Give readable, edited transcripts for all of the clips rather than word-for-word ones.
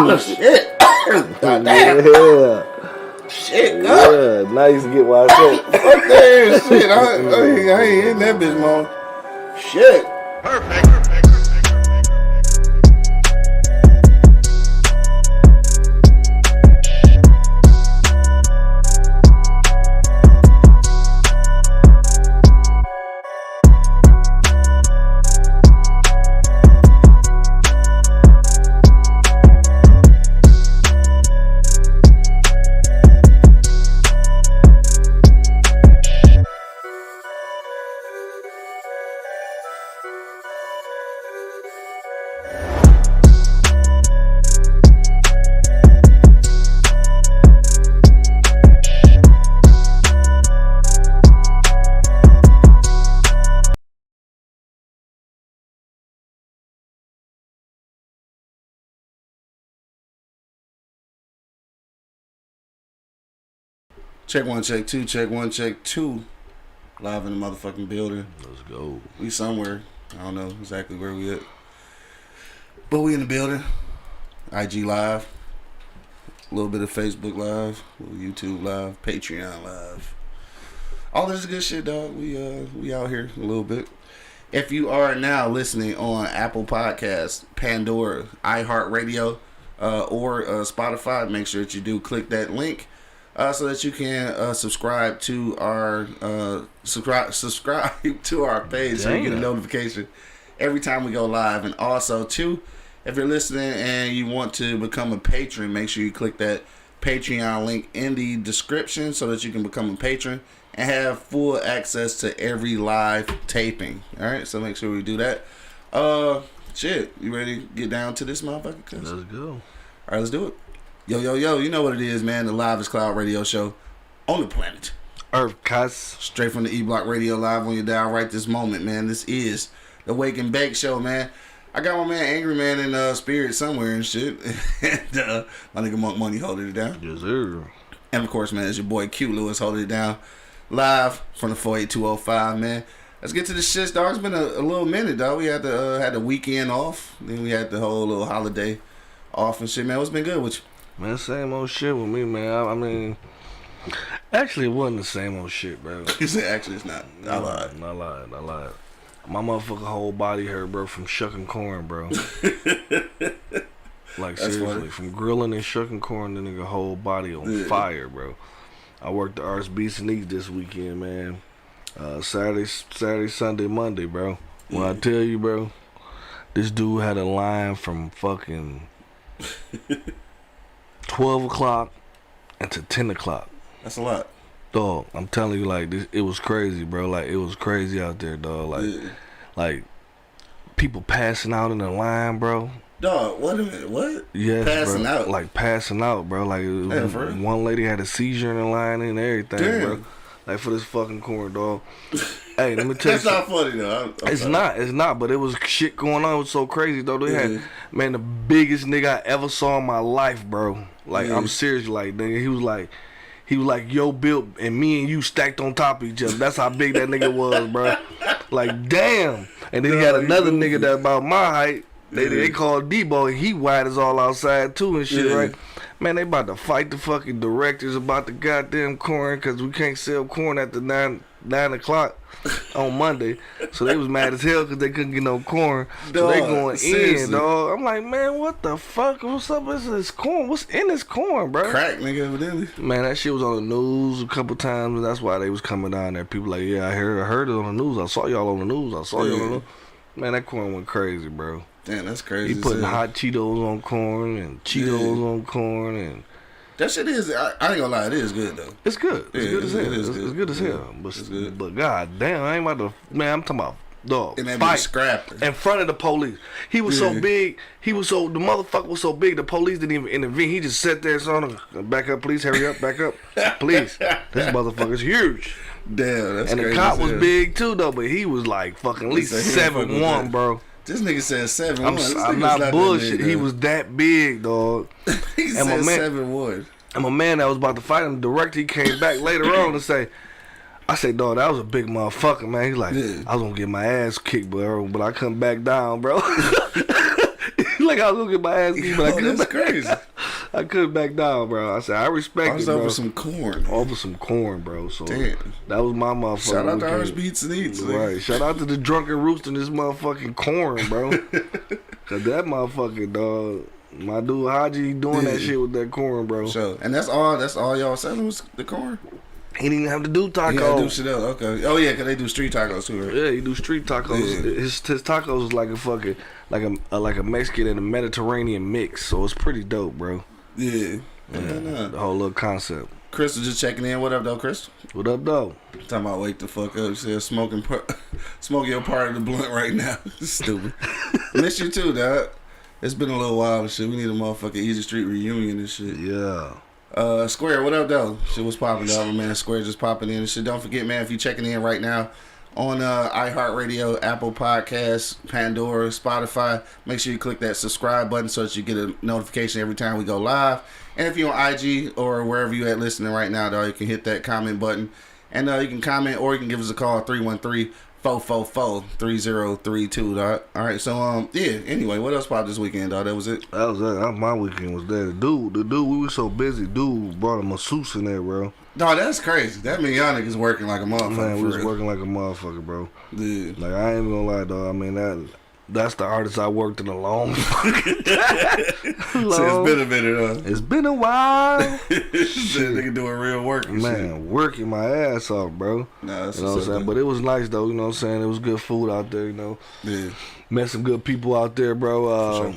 Oh, shit. God damn. Yeah. Shit, God. Yeah, now you get why I said. Fuck that shit. I ain't hitting that bitch, man. Shit. Perfect. Check one, check two, check one, check two. Live in the motherfucking building. Let's go. We somewhere. I don't know exactly where we at. But we in the building. IG Live. A little bit of Facebook Live. A little YouTube Live. Patreon Live. All this good shit, dog. We out here a little bit. If you are now listening on Apple Podcasts, Pandora, iHeartRadio, or Spotify, make sure that you do click that link. So that you can subscribe to our subscribe to our page so you get a notification every time we go live. And also too, if you're listening and you want to become a patron, make sure you click that Patreon link in the description so that you can become a patron and have full access to every live taping. Alright, so make sure we do that. Shit, you ready to get down to this motherfucker? Let's go. Alright, let's do it. Yo, you know what it is, man. The Livest Cloud radio show on the planet Earth, cuss. Straight from the E-Block Radio live on your dial right this moment, man. This is the Wake and Bake show, man. I got my man Angry Man in spirit somewhere and shit. And my nigga Monk Money holding it down. Yes, sir. And of course, man, it's your boy Q Lewis holding it down live from the 48205, man. Let's get to the shit, dog. It's been a little minute, dog. We had the weekend off. Then we had the whole little holiday off and shit, man. What's been good with you? Man, same old shit with me, man. I mean, actually, it wasn't the same old shit, bro. You said actually it's not. I lied. I lied. My motherfucking whole body hurt, bro, from shucking corn, bro. Like, That's seriously, funny. from grilling and shucking corn, the nigga whole body on fire, bro. I worked the Arts Beats and Eats this weekend, man. Saturday, Sunday, Monday, bro. When I tell you, bro, this dude had a line from fucking 12 o'clock until 10 o'clock. That's a lot. Dog, I'm telling you, like, this, it was crazy, bro. Like, it was crazy out there, dog. Like people passing out in the line, bro. Dog, wait a minute, what? Yes, passing bro. out? Like, passing out, bro. Like, one lady had a seizure in the line and everything, bro. Like, for this fucking corn, dog. Hey, let me tell you. That's not funny, though. It's not, but it was shit going on. It was so crazy, though. They had, man, the biggest nigga I ever saw in my life, bro. Like, I'm serious, like, nigga, he was like, yo, Bill, and me and you stacked on top of each other. That's how big that nigga was, bro. Like, damn. And then he had another nigga that about my height. They called Debo, and he wide as all outside, too, and shit, right? Man, they about to fight the fucking directors about the goddamn corn, because we can't sell corn after 9 o'clock on Monday. So they was mad as hell because they couldn't get no corn. So they going seriously in, dog. I'm like, man, what the fuck? What's up with this corn? What's in this corn, bro? Crack, nigga, evidently. Man, that shit was on the news a couple times, and that's why they was coming down there. People like, yeah, I heard it on the news. I saw y'all on the news. Man, that corn went crazy, bro. Damn, that's crazy. He putting hot Cheetos on corn and Cheetos on corn and that shit is. I ain't gonna lie, it is good though. it's good. It's good as hell. It's good as hell. But god damn, I ain't about to. Man, I'm talking about dog. And that fight bitch scrapping in front of the police. He was so big. The motherfucker was so big. The police didn't even intervene. He just sat there and saw him. Back up, please. Hurry up. Back up, please. This motherfucker's huge. Damn, that's and crazy. And the cop was big too, though. But he was like fucking at least 7'1", bro. This nigga said 7'1". I'm not bullshit. He was that big, dog. He said 7'1". And my man that was about to fight him, the director, he came back later on to say, I said, dog, that was a big motherfucker, man. He's like, I was gonna get my ass kicked, bro, but I come back down, bro. like I was gonna get my ass beat, but I couldn't. That's crazy. I couldn't back down, bro. I said I respect I was it, bro. over some corn. Over some corn, bro. So Damn. that was my motherfucker. Shout out to weekend. Irish Beats and Eats. Right. Shout out to the drunken rooster in this motherfucking corn, bro. Cause that motherfucking dog, my dude Haji doing that shit with that corn, bro. Sure. And that's all y'all selling was the corn? He didn't even have to do tacos. Yeah, do shit else. Okay. Oh yeah, cause they do street tacos too, right? Yeah, he do street tacos. Yeah. His tacos is like a fucking like a Mexican and a Mediterranean mix, so it's pretty dope, bro. Yeah. The whole little concept. Crystal just checking in. What up, though, Crystal? What up, though? Talking about wake the fuck up. She said smoking your part of the blunt right now. Stupid. Miss you too, dog. It's been a little while and shit. We need a motherfucking Easy Street reunion and shit. Yeah. Square, what up, though? Shit was popping, dog. Man, Square just popping in and shit. Don't forget, man, if you're checking in right now on iHeartRadio, Apple Podcasts, Pandora, Spotify, make sure you click that subscribe button so that you get a notification every time we go live. And if you're on IG or wherever you at listening right now, dog, you can hit that comment button. And you can comment or you can give us a call, 313-444-3032, dog. All right, so, yeah, anyway, what else popped this weekend, dog? That was it? That was it. My weekend was there. The dude, we were so busy. Dude brought a masseuse in there, bro. Dog, that's crazy. That mean y'all niggas working like a motherfucker. Man, we for was real. working like a motherfucker, bro. Yeah. Like, I ain't even gonna lie, dog. I mean, that's the hardest I worked in a long fucking time. So it's been a minute, It's been a while. Shit, nigga doing real work and Man, shit. working my ass off, bro. Nah, that's You know what I'm saying? But it was nice, though. You know what I'm saying? It was good food out there, you know. Yeah. Met some good people out there, bro. For sure.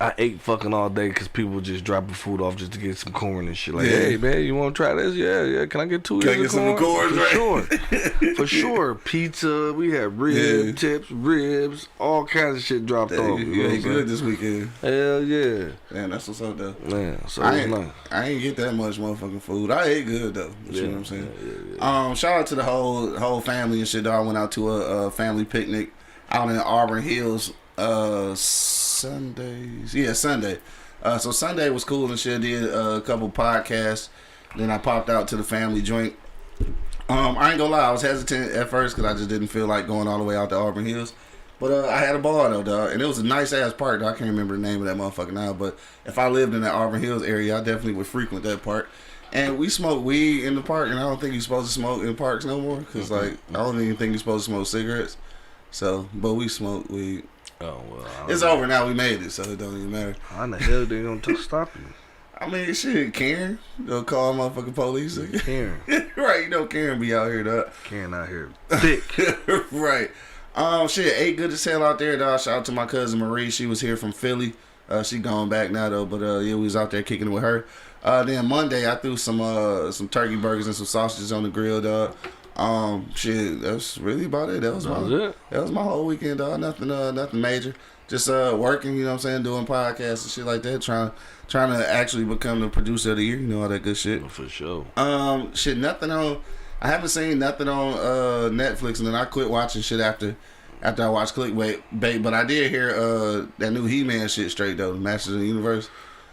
I ate fucking all day because people just dropping food off just to get some corn and shit. Like, Yeah. hey, man, you want to try this? Yeah. Can I get 2 Can I ears get of corn? some corn, For right? sure. For sure. Pizza. We had rib tips, ribs, all kinds of shit dropped off. You know You what I'm ate saying? good this weekend. Hell yeah. Man, that's what's up, though. Man, so it was nice. I ain't get that much motherfucking food. I ate good, though. You know what I'm saying? Yeah. Shout out to the whole family and shit, dog. I went out to a family picnic out in Auburn Hills Sunday. So Sunday was cool and shit. Did a couple podcasts. Then I popped out to the family joint. I ain't gonna lie, I was hesitant at first because I just didn't feel like going all the way out to Auburn Hills. But I had a ball though, dog, and it was a nice ass park. Dog. I can't remember the name of that motherfucker now, but if I lived in that Auburn Hills area, I definitely would frequent that park. And we smoked weed in the park, and I don't think you're supposed to smoke in parks no more because like I don't even think you're supposed to smoke cigarettes. So, but we smoked weed. Oh, well. It's over now. We made it, so it don't even matter. How in the hell they gonna stop you? I mean, shit, Karen, they'll call motherfucking police. Karen. Right, you know Karen be out here, dog. Karen out here thick. Right. Shit, ate good as hell out there, dog. Shout out to my cousin Marie. She was here from Philly. She gone back now though, but yeah, we was out there kicking it with her. Then Monday I threw some turkey burgers and some sausages on the grill, dog. Shit, that's really about it. That was my whole weekend, dog. Nothing major. Just working, you know what I'm saying, doing podcasts and shit like that, trying to actually become the producer of the year, you know, all that good shit. For sure. Shit, nothing on. I haven't seen nothing on Netflix, and then I quit watching shit after I watched Clickbait. But I did hear that new He-Man shit straight though, Masters of the Universe.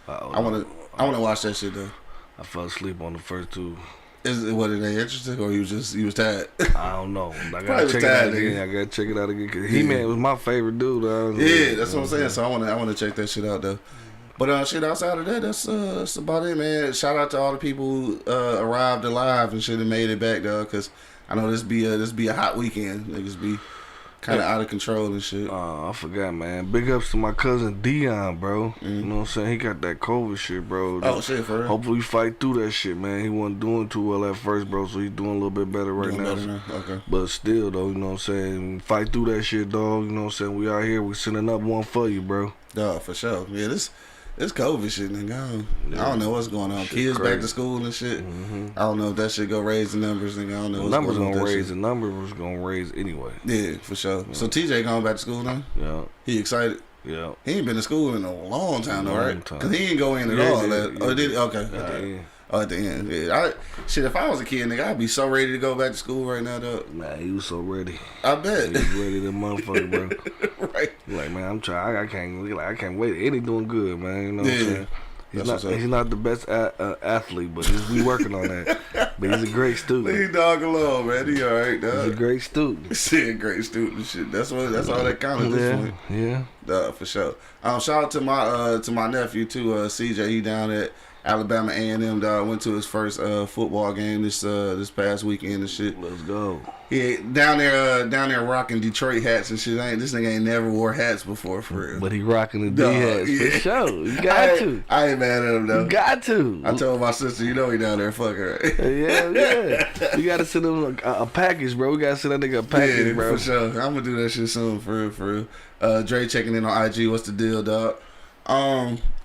I wanna watch that shit though. I fell asleep on the first two. Were they interesting or you was tired? I don't know. I gotta check it out again. Cause He-Man was my favorite dude. Yeah, that's what I'm saying. So I wanna check that shit out though. But shit, outside of that, that's about it, man. Shout out to all the people who arrived alive and shit and made it back, dog. Cause I know this be a hot weekend. Niggas be kind of out of control and shit. I forgot, man. Big ups to my cousin Dion, bro. Mm-hmm. You know what I'm saying? He got that COVID shit, bro. Oh shit, for real. Hopefully we fight through that shit, man. He wasn't doing too well at first, bro. So he's doing a little bit better right now. Okay. But still, though, you know what I'm saying? Fight through that shit, dog. You know what I'm saying? We out here. We sending up one for you, bro. Dog, for sure. Yeah, this COVID shit, nigga. I don't know what's going on. Shit Kids crazy. back to school and shit. Mm-hmm. I don't know if that shit go raise the numbers, nigga. I don't know The what's numbers going on gonna with that raise. shit. The numbers gonna raise anyway. Yeah, for sure. So TJ going back to school now? Yeah. He excited? Yeah. He ain't been to school in a long time though, right? time. Cause he ain't go in at Yeah, all. yeah, Oh, yeah. did he? Okay. Yeah. Oh, at the end. Yeah. Shit, if I was a kid, nigga, I'd be so ready to go back to school right now, though. Man, he was so ready. I He bet. was ready, the motherfucker, bro. Right. Like, man, I'm trying. I can't wait. And he doing good, man. You know what I'm Yeah. saying? He's not the best athlete, but we working on that. But he's a great student. Leave dog alone, man. He all right, dog. He's a great student. Shit, great student. Shit, that's all that counts at this point. Yeah, for sure. Shout out to my nephew too, CJ. He down at Alabama A&M, dog. Went to his first football game this past weekend and shit. Let's go. He down there rocking Detroit hats and shit. This nigga ain't never wore hats before for real. But he rocking the D hats for sure. You got to. I ain't mad at him though. You got to. I told my sister, he down there fucking right. Yeah. You gotta send him a package, bro. We gotta send that nigga a package, bro. For sure. I'm gonna do that shit soon, for real. Dre checking in on IG. What's the deal, dog?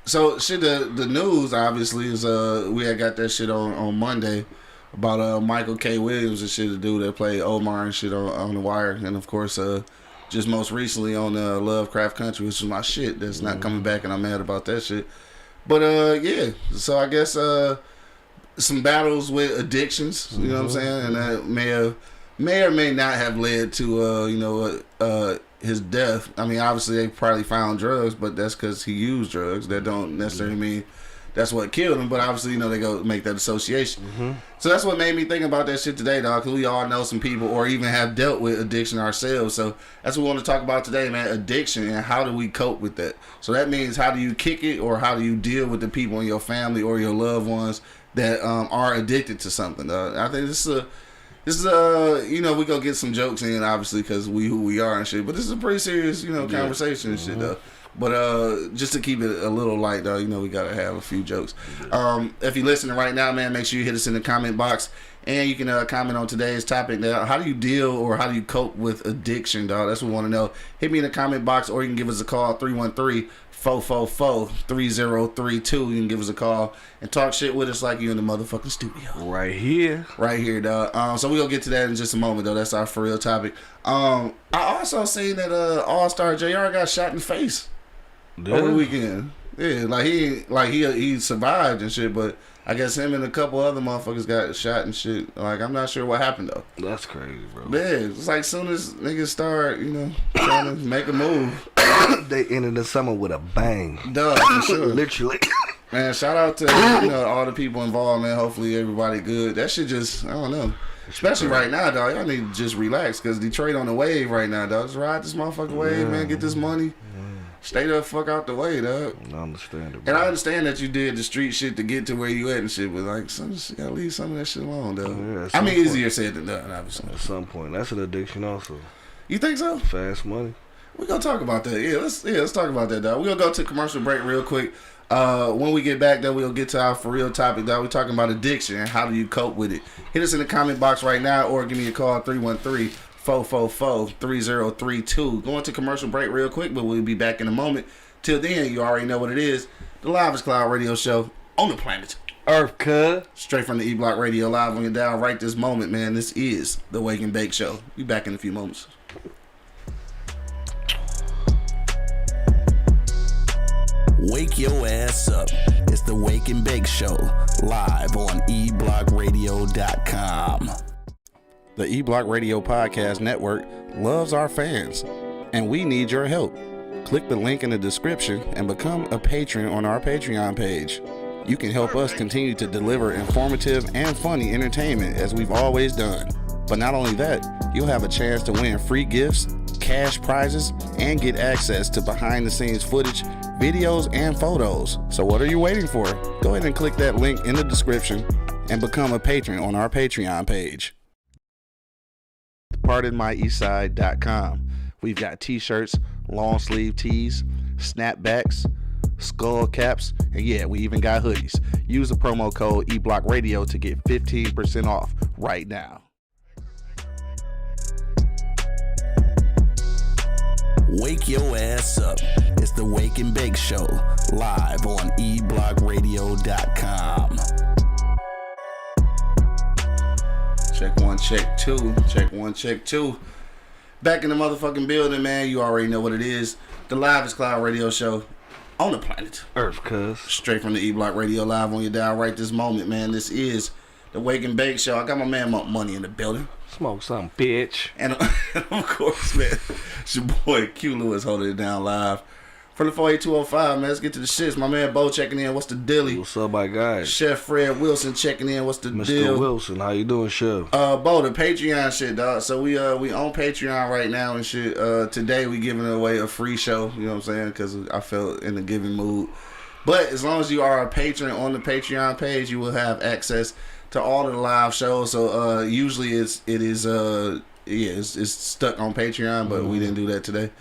So shit, the news obviously is we had got that shit on Monday about Michael K. Williams and shit, the dude that played Omar and shit on The Wire, and of course just most recently on Lovecraft Country, which is my shit that's not coming back, and I'm mad about that shit. But yeah, so I guess some battles with addictions, you know what I'm saying, and that may or may not have led to his death. I mean, obviously they probably found drugs, but that's because he used drugs. That don't necessarily mean that's what killed him, but obviously, they go make that association. So that's what made me think about that shit today, dog, because we all know some people or even have dealt with addiction ourselves. So that's what we want to talk about today, man, addiction, and how do we cope with that. So that means, how do you kick it, or how do you deal with the people in your family or your loved ones that are addicted to something, dog. I think this is we gonna get some jokes in, obviously, because we who we are and shit. But this is a pretty serious, conversation and shit, though. But just to keep it a little light, though, we gotta have a few jokes. If you're listening right now, man, make sure you hit us in the comment box, and you can comment on today's topic. Now, how do you deal or how do you cope with addiction, dog? That's what we want to know. Hit me in the comment box, or you can give us a call, 313-444-3032. You can give us a call and talk shit with us like you in the motherfucking studio. Right here, dog. So we're gonna get to that in just a moment, though. That's our for real topic. I also seen that All-Star JR got shot in the face over the weekend. Yeah, he survived and shit, but I guess him and a couple other motherfuckers got shot and shit. Like, I'm not sure what happened, though. That's crazy, bro. Yeah, it's like soon as niggas start, trying to make a move, they ended the summer with a bang. Duh, for sure. Literally. Man, shout out to all the people involved, man. Hopefully everybody good. That shit just, I don't know. Especially right now, dog. Y'all need to just relax, because Detroit on the wave right now, dog. Just ride this motherfucking wave, man. Get this money. Stay the fuck out the way, dog. I understand it, bro. And I understand that you did the street shit to get to where you at and shit, but like, you gotta leave some of that shit alone, though. Yeah, I mean, easier said than done, obviously. At some point, that's an addiction, also. You think so? Fast money. We're gonna talk about that. Let's talk about that, dog. We're gonna go to commercial break real quick. When we get back, though, we'll get to our for real topic, dog. We're talking about addiction and how do you cope with it. Hit us in the comment box right now, or give me a call, 313-444-3032. Going to commercial break real quick, but we'll be back in a moment. Till then, you already know what it is. The Livest Cloud Radio Show on the planet Earth, cuz. Straight from the E-Block Radio, live on your dial right this moment, man. This is the Wake and Bake Show. Be back in a few moments. Wake your ass up. It's the Wake and Bake Show, live on eblockradio.com. The E-Block Radio Podcast Network loves our fans, and we need your help. Click the link in the description and become a patron on our Patreon page. You can help us continue to deliver informative and funny entertainment as we've always done. But not only that, you'll have a chance to win free gifts, cash prizes, and get access to behind-the-scenes footage, videos, and photos. So what are you waiting for? Go ahead and click that link in the description and become a patron on our Patreon page. PardonMyEastside.com. We've got t-shirts, long sleeve tees, snapbacks, skull caps, and yeah, we even got hoodies. Use the promo code eBlockRadio to get 15% off right now. Wake your ass up. It's the Wake and Bake Show, live on eblockradio.com. Check one, check two. Check one, check two. Back in the motherfucking building, man. You already know what it is. The Livest Cloud Radio Show on the planet Earth, cuz. Straight from the E-Block Radio, live on your dial right this moment, man. This is the Wake and Bake Show. I got my man Money in the building. Smoke something, bitch. And of course, man, it's your boy Q Lewis holding it down live From the 48205, man, let's get to the shits. My man Bo checking in. What's the dilly? What's up, my guy? Chef Fred Wilson checking in. What's the Mr. deal? Wilson, how you doing, Chef? Bo, the Patreon shit, dog. So we on Patreon right now and shit. Today we giving away a free show. You know what I'm saying? Because I felt in a giving mood. But as long as you are a patron on the Patreon page, you will have access to all of the live shows. So usually it's stuck on Patreon, but we didn't do that today.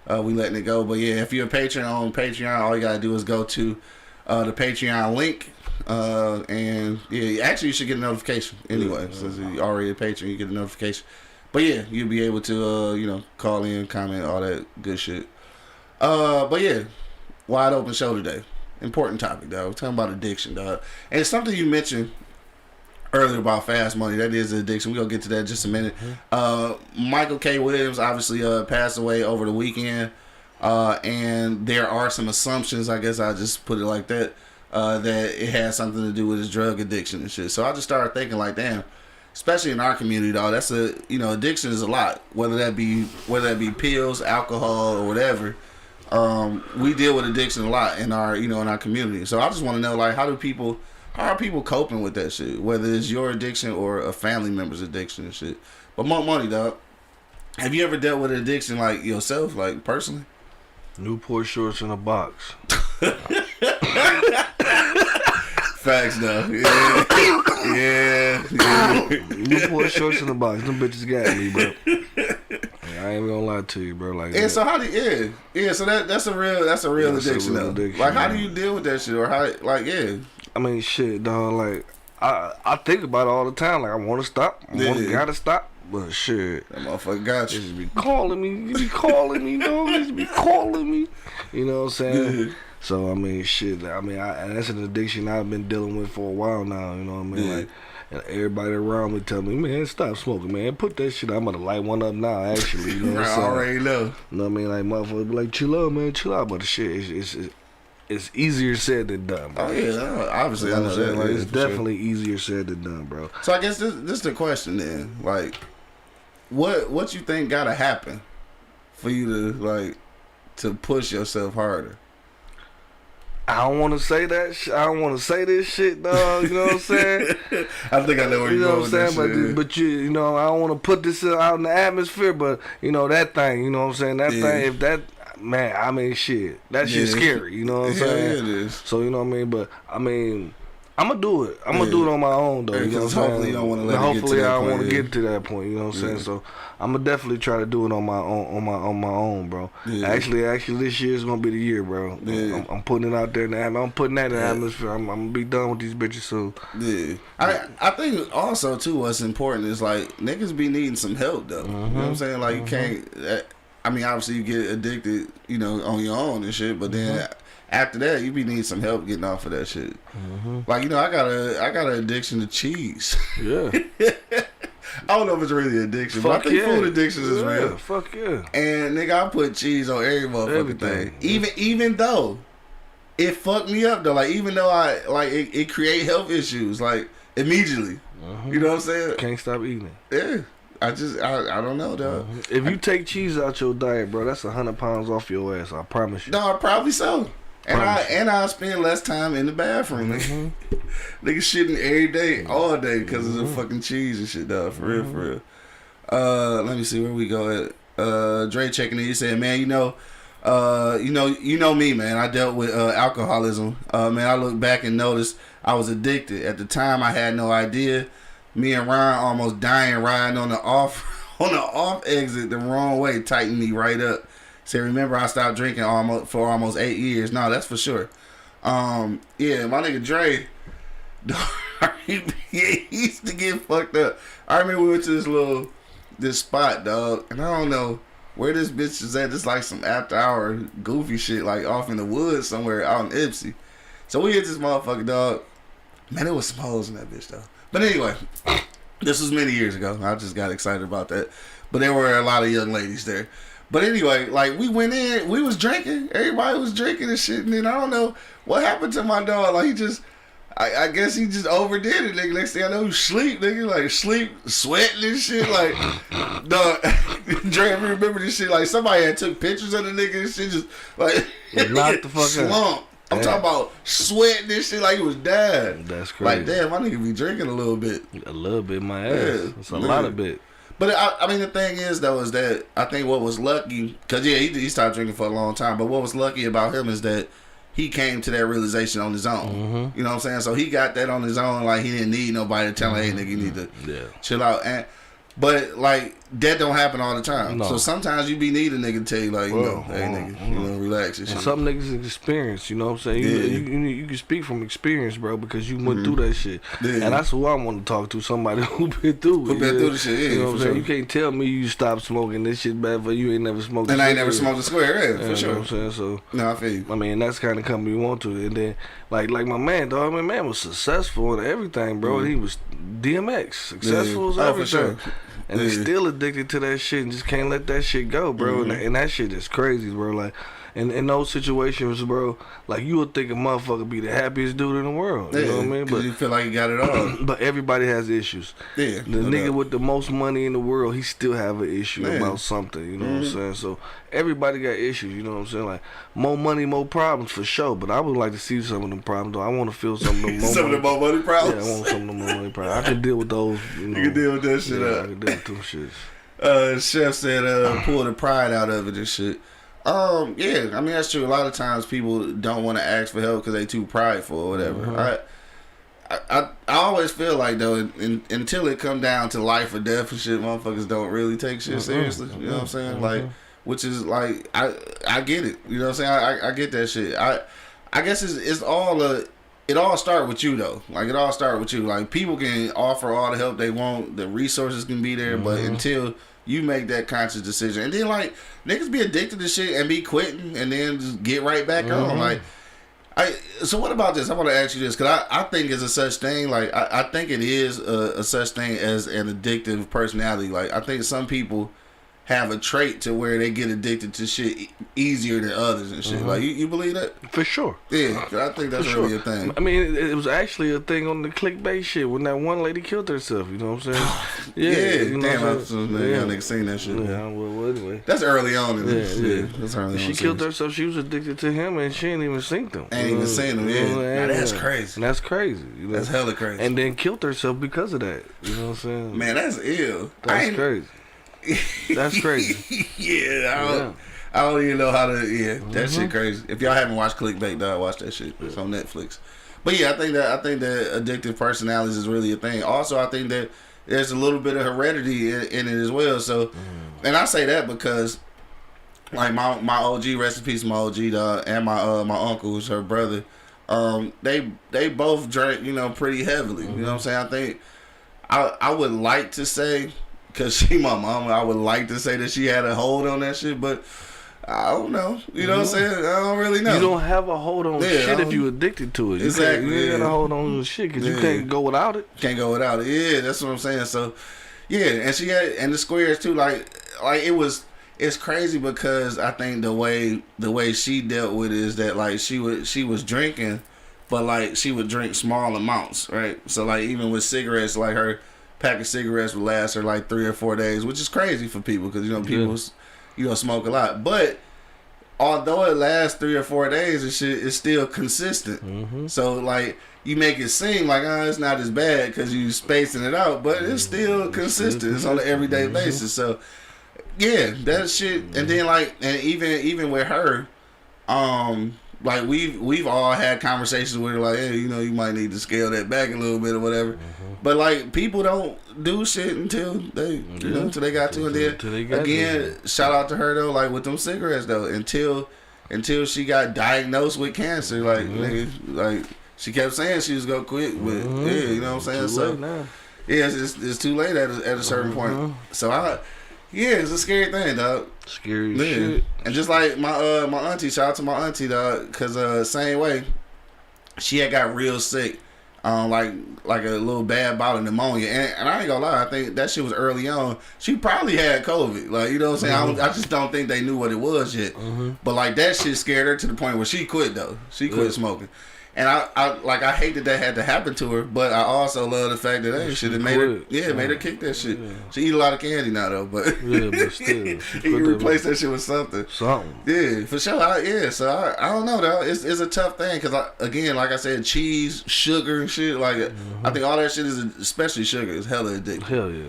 We letting it go. But yeah, if you're a patron on Patreon, all you gotta do is go to the Patreon link. And yeah, actually you should get a notification anyway. Since you're already a patron, you get a notification. But yeah, you'll be able to call in, comment, all that good shit. But yeah, wide open show today. Important topic, dog. We're talking about addiction, dog. And it's something you mentioned earlier about fast money. That is an addiction. We're going to get to that in just a minute. Michael K. Williams obviously passed away over the weekend. And there are some assumptions, I guess I'll just put it like that, that it has something to do with his drug addiction and shit. So I just started thinking like, damn, especially in our community, dog, that's addiction is a lot. Whether that be pills, alcohol, or whatever. We deal with addiction a lot in our community. So I just want to know, like, how are people coping with that shit? Whether it's your addiction or a family member's addiction and shit. But more money, dog. Have you ever dealt with an addiction like yourself, like personally? Newport shorts in a box. Facts, though. Yeah. Newport shorts in a box. Them bitches got me, bro. I ain't gonna lie to you, bro. Like, and so how do you, so that's a real addiction, though. Like, how do you deal with that shit, or how, like, yeah. I mean, shit, dog. Like, I think about it all the time. Like, I want to stop. Gotta stop. But shit, that motherfucker got you. Just be calling me. You be calling me, dog. Just be calling me. You know what I'm saying? Yeah. So I mean, shit. I mean, that's an addiction I've been dealing with for a while now. You know what I mean? Yeah. Like, and everybody around me tell me, man, stop smoking, man. Put that shit. I'm gonna light one up now. Actually, you know what I'm saying? I already know. You know what I mean? Like, motherfuckers be like, chill out, man, chill out. But the shit, it's easier said than done, bro. Oh yeah, obviously, I know that. Like, it's definitely easier said than done, bro. So I guess this is the question then. Like, what you think gotta happen for you to push yourself harder? I don't want to say that. I don't want to say this shit, dog. You know what I'm saying? I think I know where you're going with that shit. But I don't want to put this out in the atmosphere. But that thing, you know what I'm saying? That thing, if that, man, I mean, shit, that shit's scary. You know what I'm saying? Yeah, it is. So you know what I mean? But I mean, I'm gonna do it. I'm gonna do it on my own, though. You know what I'm saying? Hopefully, you don't want to let Hopefully, I don't want to get to that point. You know what I'm saying? So I'm gonna definitely try to do it on my own, bro. Yeah. Actually, this year is gonna be the year, bro. Yeah. I'm putting it out there now. I'm putting that in the atmosphere. I'm gonna be done with these bitches soon. Yeah. I think also too, what's important is like niggas be needing some help though. You know what I'm saying? Like you can't. I mean, obviously you get addicted, on your own and shit, but then. After that, you be needing some help getting off of that shit. Like, I got an addiction to cheese. Yeah. I don't know if it's really an addiction, but I think food addictions is real. Fuck yeah. And nigga, I put cheese on every motherfucking thing. Even though it fucked me up though. Like even though it create health issues like immediately. You know what I'm saying? Can't stop eating it. Yeah. I don't know, dog. If you take cheese out your diet, bro, that's 100 pounds off your ass. I promise you. No, probably so. And I spend less time in the bathroom. Nigga shitting every day, all day, because of the fucking cheese and shit, dog. For real. Let me see where we go at. Dre checking in. He said, "Man, you know me, man. I dealt with alcoholism. Man, I look back and noticed I was addicted. At the time, I had no idea. Me and Ryan almost dying riding on the off exit the wrong way, tightened me right up." Say, remember I stopped drinking for almost 8 years. No, that's for sure. Yeah, my nigga Dre, he used to get fucked up. I remember we went to this spot, dog, and I don't know where this bitch is at. Just like some after hour goofy shit, like off in the woods somewhere out in Ipsy. So we hit this motherfucker, dog. Man, there was some hoes in that bitch, though. But anyway, this was many years ago. I just got excited about that. But there were a lot of young ladies there. But anyway, like we went in, we was drinking. Everybody was drinking and shit. And then I don't know what happened to my dog. Like I guess he just overdid it, nigga. Next thing I know, he sleep, nigga. Like, sleep, sweating and shit. Like, dog, Dre, ever remember this shit? Like, somebody had took pictures of the nigga and shit just, like, knocked the fuck slump. I'm talking about sweating and shit like he was dying. That's crazy. Like, damn, my nigga be drinking a little bit. A little bit, my ass. Yeah, It's a lot of bit. But I mean, the thing is, though, is that I think what was lucky, because, yeah, he stopped drinking for a long time, but what was lucky about him is that he came to that realization on his own. Mm-hmm. You know what I'm saying? So he got that on his own. Like, he didn't need nobody to tell him, hey, nigga, you need to chill out. But, like, that don't happen all the time. No. So sometimes you be needing a nigga to tell you, like, hey, nigga, you know, relax and shit. And some niggas experience, you know what I'm saying? You can speak from experience, bro, because you went through that shit. Yeah. And that's who I want to talk to, somebody who been through it. Who been through the shit, you know what I'm saying? You can't tell me you stopped smoking. This shit bad for you. Ain't never smoked. And I ain't never smoked a square, for sure. You know what I'm saying? So, no, I feel you. I mean, that's the kind of company you want to. And then, like my man, dog, my man was successful and everything, bro. He was DMX, successful as everything. For sure. And he's still addicted to that shit and just can't let that shit go, bro. And that shit is crazy, bro. Like, in those situations, bro, like, you would think a motherfucker be the happiest dude in the world. You know what I mean? But you feel like you got it all. But everybody has issues. Yeah. The nigga with the most money in the world, he still have an issue about something. You know what I'm saying? So everybody got issues. You know what I'm saying? Like, more money, more problems for sure. But I would like to see some of them problems, though. I want to feel some of them more some of the more money problems? Yeah, I want some of them more money problems. I can deal with those. You can deal with that shit I can deal with them shits. Chef said pull the pride out of it and shit. Yeah, I mean, that's true. A lot of times people don't want to ask for help because they too prideful or whatever. I always feel like, though, until it come down to life or death and shit, motherfuckers don't really take shit seriously. You know what I'm saying? Like, which is like, I get it. You know what I'm saying? I get that shit. I guess it's all it all start with you, though. Like, it all start with you. Like, people can offer all the help they want, the resources can be there, but until you make that conscious decision, and then, like, niggas be addicted to shit and be quitting and then just get right back on. Like, so what about this? I want to ask you this, because I think it's a such thing. Like, I think it is a such thing as an addictive personality. Like, I think some people have a trait to where they get addicted to shit easier than others and shit. Like, you believe that? For sure. Yeah, I think that's really a thing. I mean, it was actually a thing on the clickbait shit when that one lady killed herself. You know what I'm saying? You know, damn, I've nigga seen that shit. Yeah, well, anyway. That's early on in this. That's early on. She killed herself. She was addicted to him, and she ain't even seen them. Ain't even seen them. Yeah, now, that's crazy. And that's crazy. You know? That's hella crazy. And then killed herself because of that. You know what I'm saying? Man, that's ill. That's crazy. That's crazy. I don't even know how to. That shit crazy. If y'all haven't watched Clickbait, dog, watch that shit. It's on Netflix. But yeah, I think that addictive personalities is really a thing. Also, I think that there's a little bit of heredity in it as well. So, and I say that because, like, my OG, rest in peace, my OG, dog, and my uncle, who's her brother, they both drank, you know, pretty heavily. You know what I'm saying? I think I would like to say, because she my mama, I would like to say that she had a hold on that shit, but I don't know. You know what I'm saying? I don't really know. You don't have a hold on shit if you addicted to it. Exactly. You ain't got a hold on shit because you can't go without it. Can't go without it. Yeah, that's what I'm saying. So, yeah, and she had, and the squares too, like it's crazy because I think the way she dealt with it is that, like, she was drinking, but, like, she would drink small amounts, right? So, like, even with cigarettes, like, her pack of cigarettes would last her like 3 or 4 days, which is crazy for people because, you know, people smoke a lot. But although it lasts 3 or 4 days, and shit, it's still consistent. So, like, you make it seem like, it's not as bad because you spacing it out, but it's still consistent. It's on an everyday basis. So, yeah, that shit. And then, like, and even with her, like, we've all had conversations with her, like, hey, you know, you might need to scale that back a little bit or whatever. But, like, people don't do shit until they, you know, until they got to. And then, again, shout out to her, though, like, with them cigarettes, though, until she got diagnosed with cancer, like, nigga, like, she kept saying she was gonna quit, but, you know what I'm saying? So, it's too late at a certain point. So, it's a scary thing, dog. Scary shit. And just like my auntie, shout out to my auntie, dog, because same way, she had got real sick, like a little bad bout of pneumonia, and I ain't gonna lie, I think that shit was early on. She probably had COVID, like, you know what I'm saying. I just don't think they knew what it was yet. But, like, that shit scared her to the point where she quit, though. She quit smoking. And I hate that had to happen to her, but I also love the fact that hey, should have made her, made her kick that shit. Yeah. She eat a lot of candy now though, but but still, you replace that shit with something. Yeah, for sure. So I don't know though. It's a tough thing because again, like I said, cheese, sugar, and shit. Like I think all that shit is, especially sugar, is hella addictive. Hell yeah.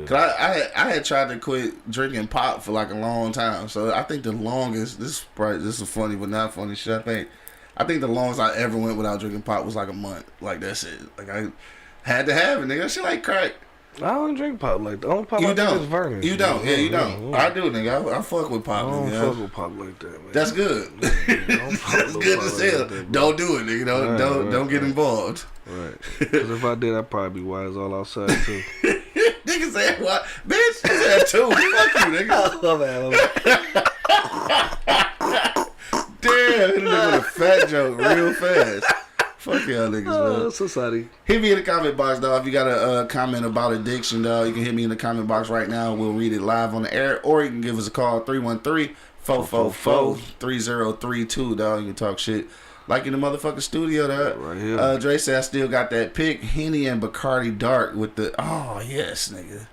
Cause I had tried to quit drinking pop for like a long time, so I think the longest this is funny but not funny shit. I think the longest I ever went without drinking pop was like a month. Like that's it. Like I had to have it, nigga. That shit like crack. I don't drink pop like that. The only pop you I don't. drink is Vernon. You don't. Yeah, you don't. I do, nigga. I fuck with pop. I don't fuck with pop like that, man. That's good. That's good as hell. Like don't do it, nigga. Don't get involved. Right. Because if I did, I'd probably be wise all outside too. Nigga said what? Bitch, you said too. Fuck you, nigga. Damn, hit a nigga with a fat joke real fast. Fuck y'all niggas, man. Society. Hit me in the comment box, dog. If you got a comment about addiction, dog, you can hit me in the comment box right now. We'll read it live on the air. Or you can give us a call, 313-444-3032, dog. You can talk shit like in the motherfucking studio, dog. Right here. Dre said I still got that pick. Henny and Bacardi Dark with the, oh, yes, nigga.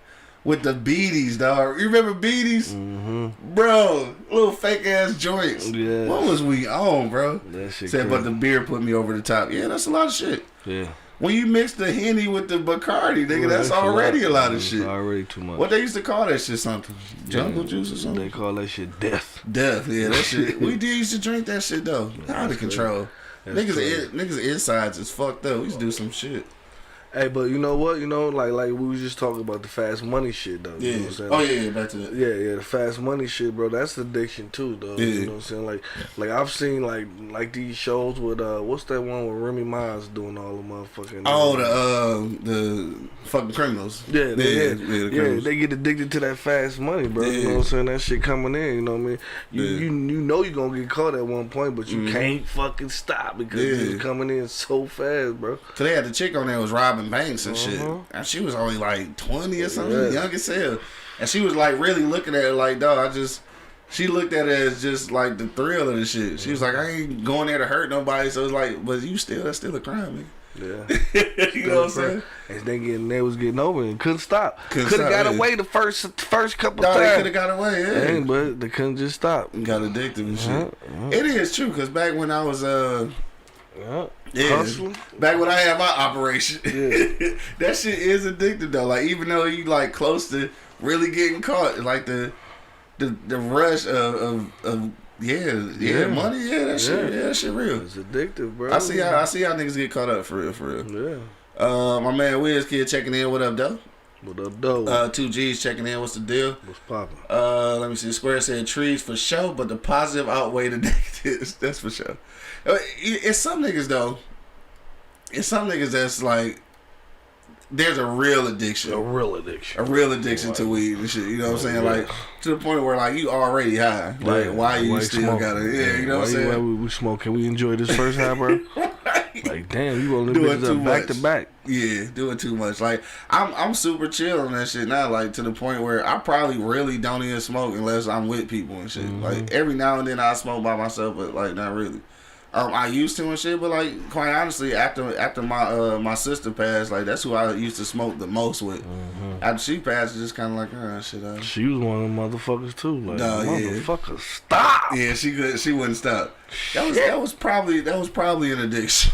With the beaties, dog. You remember beaties? Mm-hmm. Bro, little fake ass joints. Yeah. What was we on, bro? That shit said, but the beer put me over the top. Yeah, that's a lot of shit. Yeah. When you mix the Henny with the Bacardi, nigga, that's already a lot of shit. Already too much. What they used to call that shit something? Jungle juice or something? They call that shit death. Death, yeah, that shit. We did used to drink that shit, though. Out of control. Niggas insides is fucked up. We used to do some shit. Hey, but you know what? You know, like we was just talking about the fast money shit, though. Yeah. You know what I'm saying? Oh, yeah, back to that. Yeah, the fast money shit, bro. That's addiction, too, though. Yeah. You know what I'm saying? Like I've seen, like these shows with, what's that one with Remy Ma doing all the motherfucking... Oh, the fucking criminals. Yeah, they get addicted to that fast money, bro. Yeah. You know what I'm saying? That shit coming in, you know what I mean? You know you're going to get caught at one point, but you can't fucking stop because it's coming in so fast, bro. So they had the chick on there was robbing banks and shit, and she was only like 20 or something, young as hell, and she was like really looking at it like, dog, she looked at it as just like the thrill of the shit. She was like, I ain't going there to hurt nobody, so it's like, but that's still a crime, man. Yeah. You know what I'm saying? And they was getting over and couldn't stop. Could have got away the first couple times. They could have got away, yeah. But they couldn't just stop. And got addicted and shit. It is true, because back when I was hustling. Back when I had my operation, that shit is addictive though. Like even though you like close to really getting caught, like the rush of money, that shit real. It's addictive, bro. I see how niggas get caught up for real. Yeah. My man Wiz Kid checking in. What up, though? What up, though? 2G's checking in. What's the deal? What's poppin'? Let me see. Square said trees for sure, but the positive outweigh the negatives. That's for sure. It's some niggas though. It's some niggas that's like, there's a real addiction. A real addiction to weed and shit. You know what I'm saying? Like to the point where like you already high. Like why you still smoking? Gotta? Yeah, you know what I'm saying? Why we smoke? Can we enjoy this first high, bro? Like damn, you gonna do it back to back. Yeah, doing too much. Like I'm super chill on that shit now. Like to the point where I probably really don't even smoke unless I'm with people and shit. Like every now and then I smoke by myself, but like not really. I used to and shit, but like quite honestly, after my sister passed, like that's who I used to smoke the most with. After she passed, it's just kind of like, shit. She was one of them motherfuckers too. Like, motherfucker, stop. Yeah, she wouldn't stop. That was probably an addiction.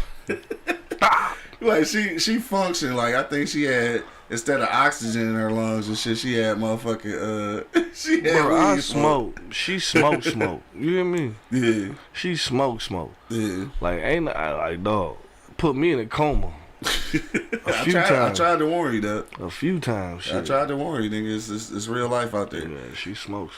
Stop. Like she functioned like I think she had. Instead of oxygen in her lungs and shit, she had motherfucking she had bro, I smoke. She smoke. You hear me? Yeah. She smoke. Yeah. Like like dog. Put me in a coma. A few times. I tried to warn you that. A few times. Shit. I tried to warn you, nigga. It's real life out there. Yeah, she smoke.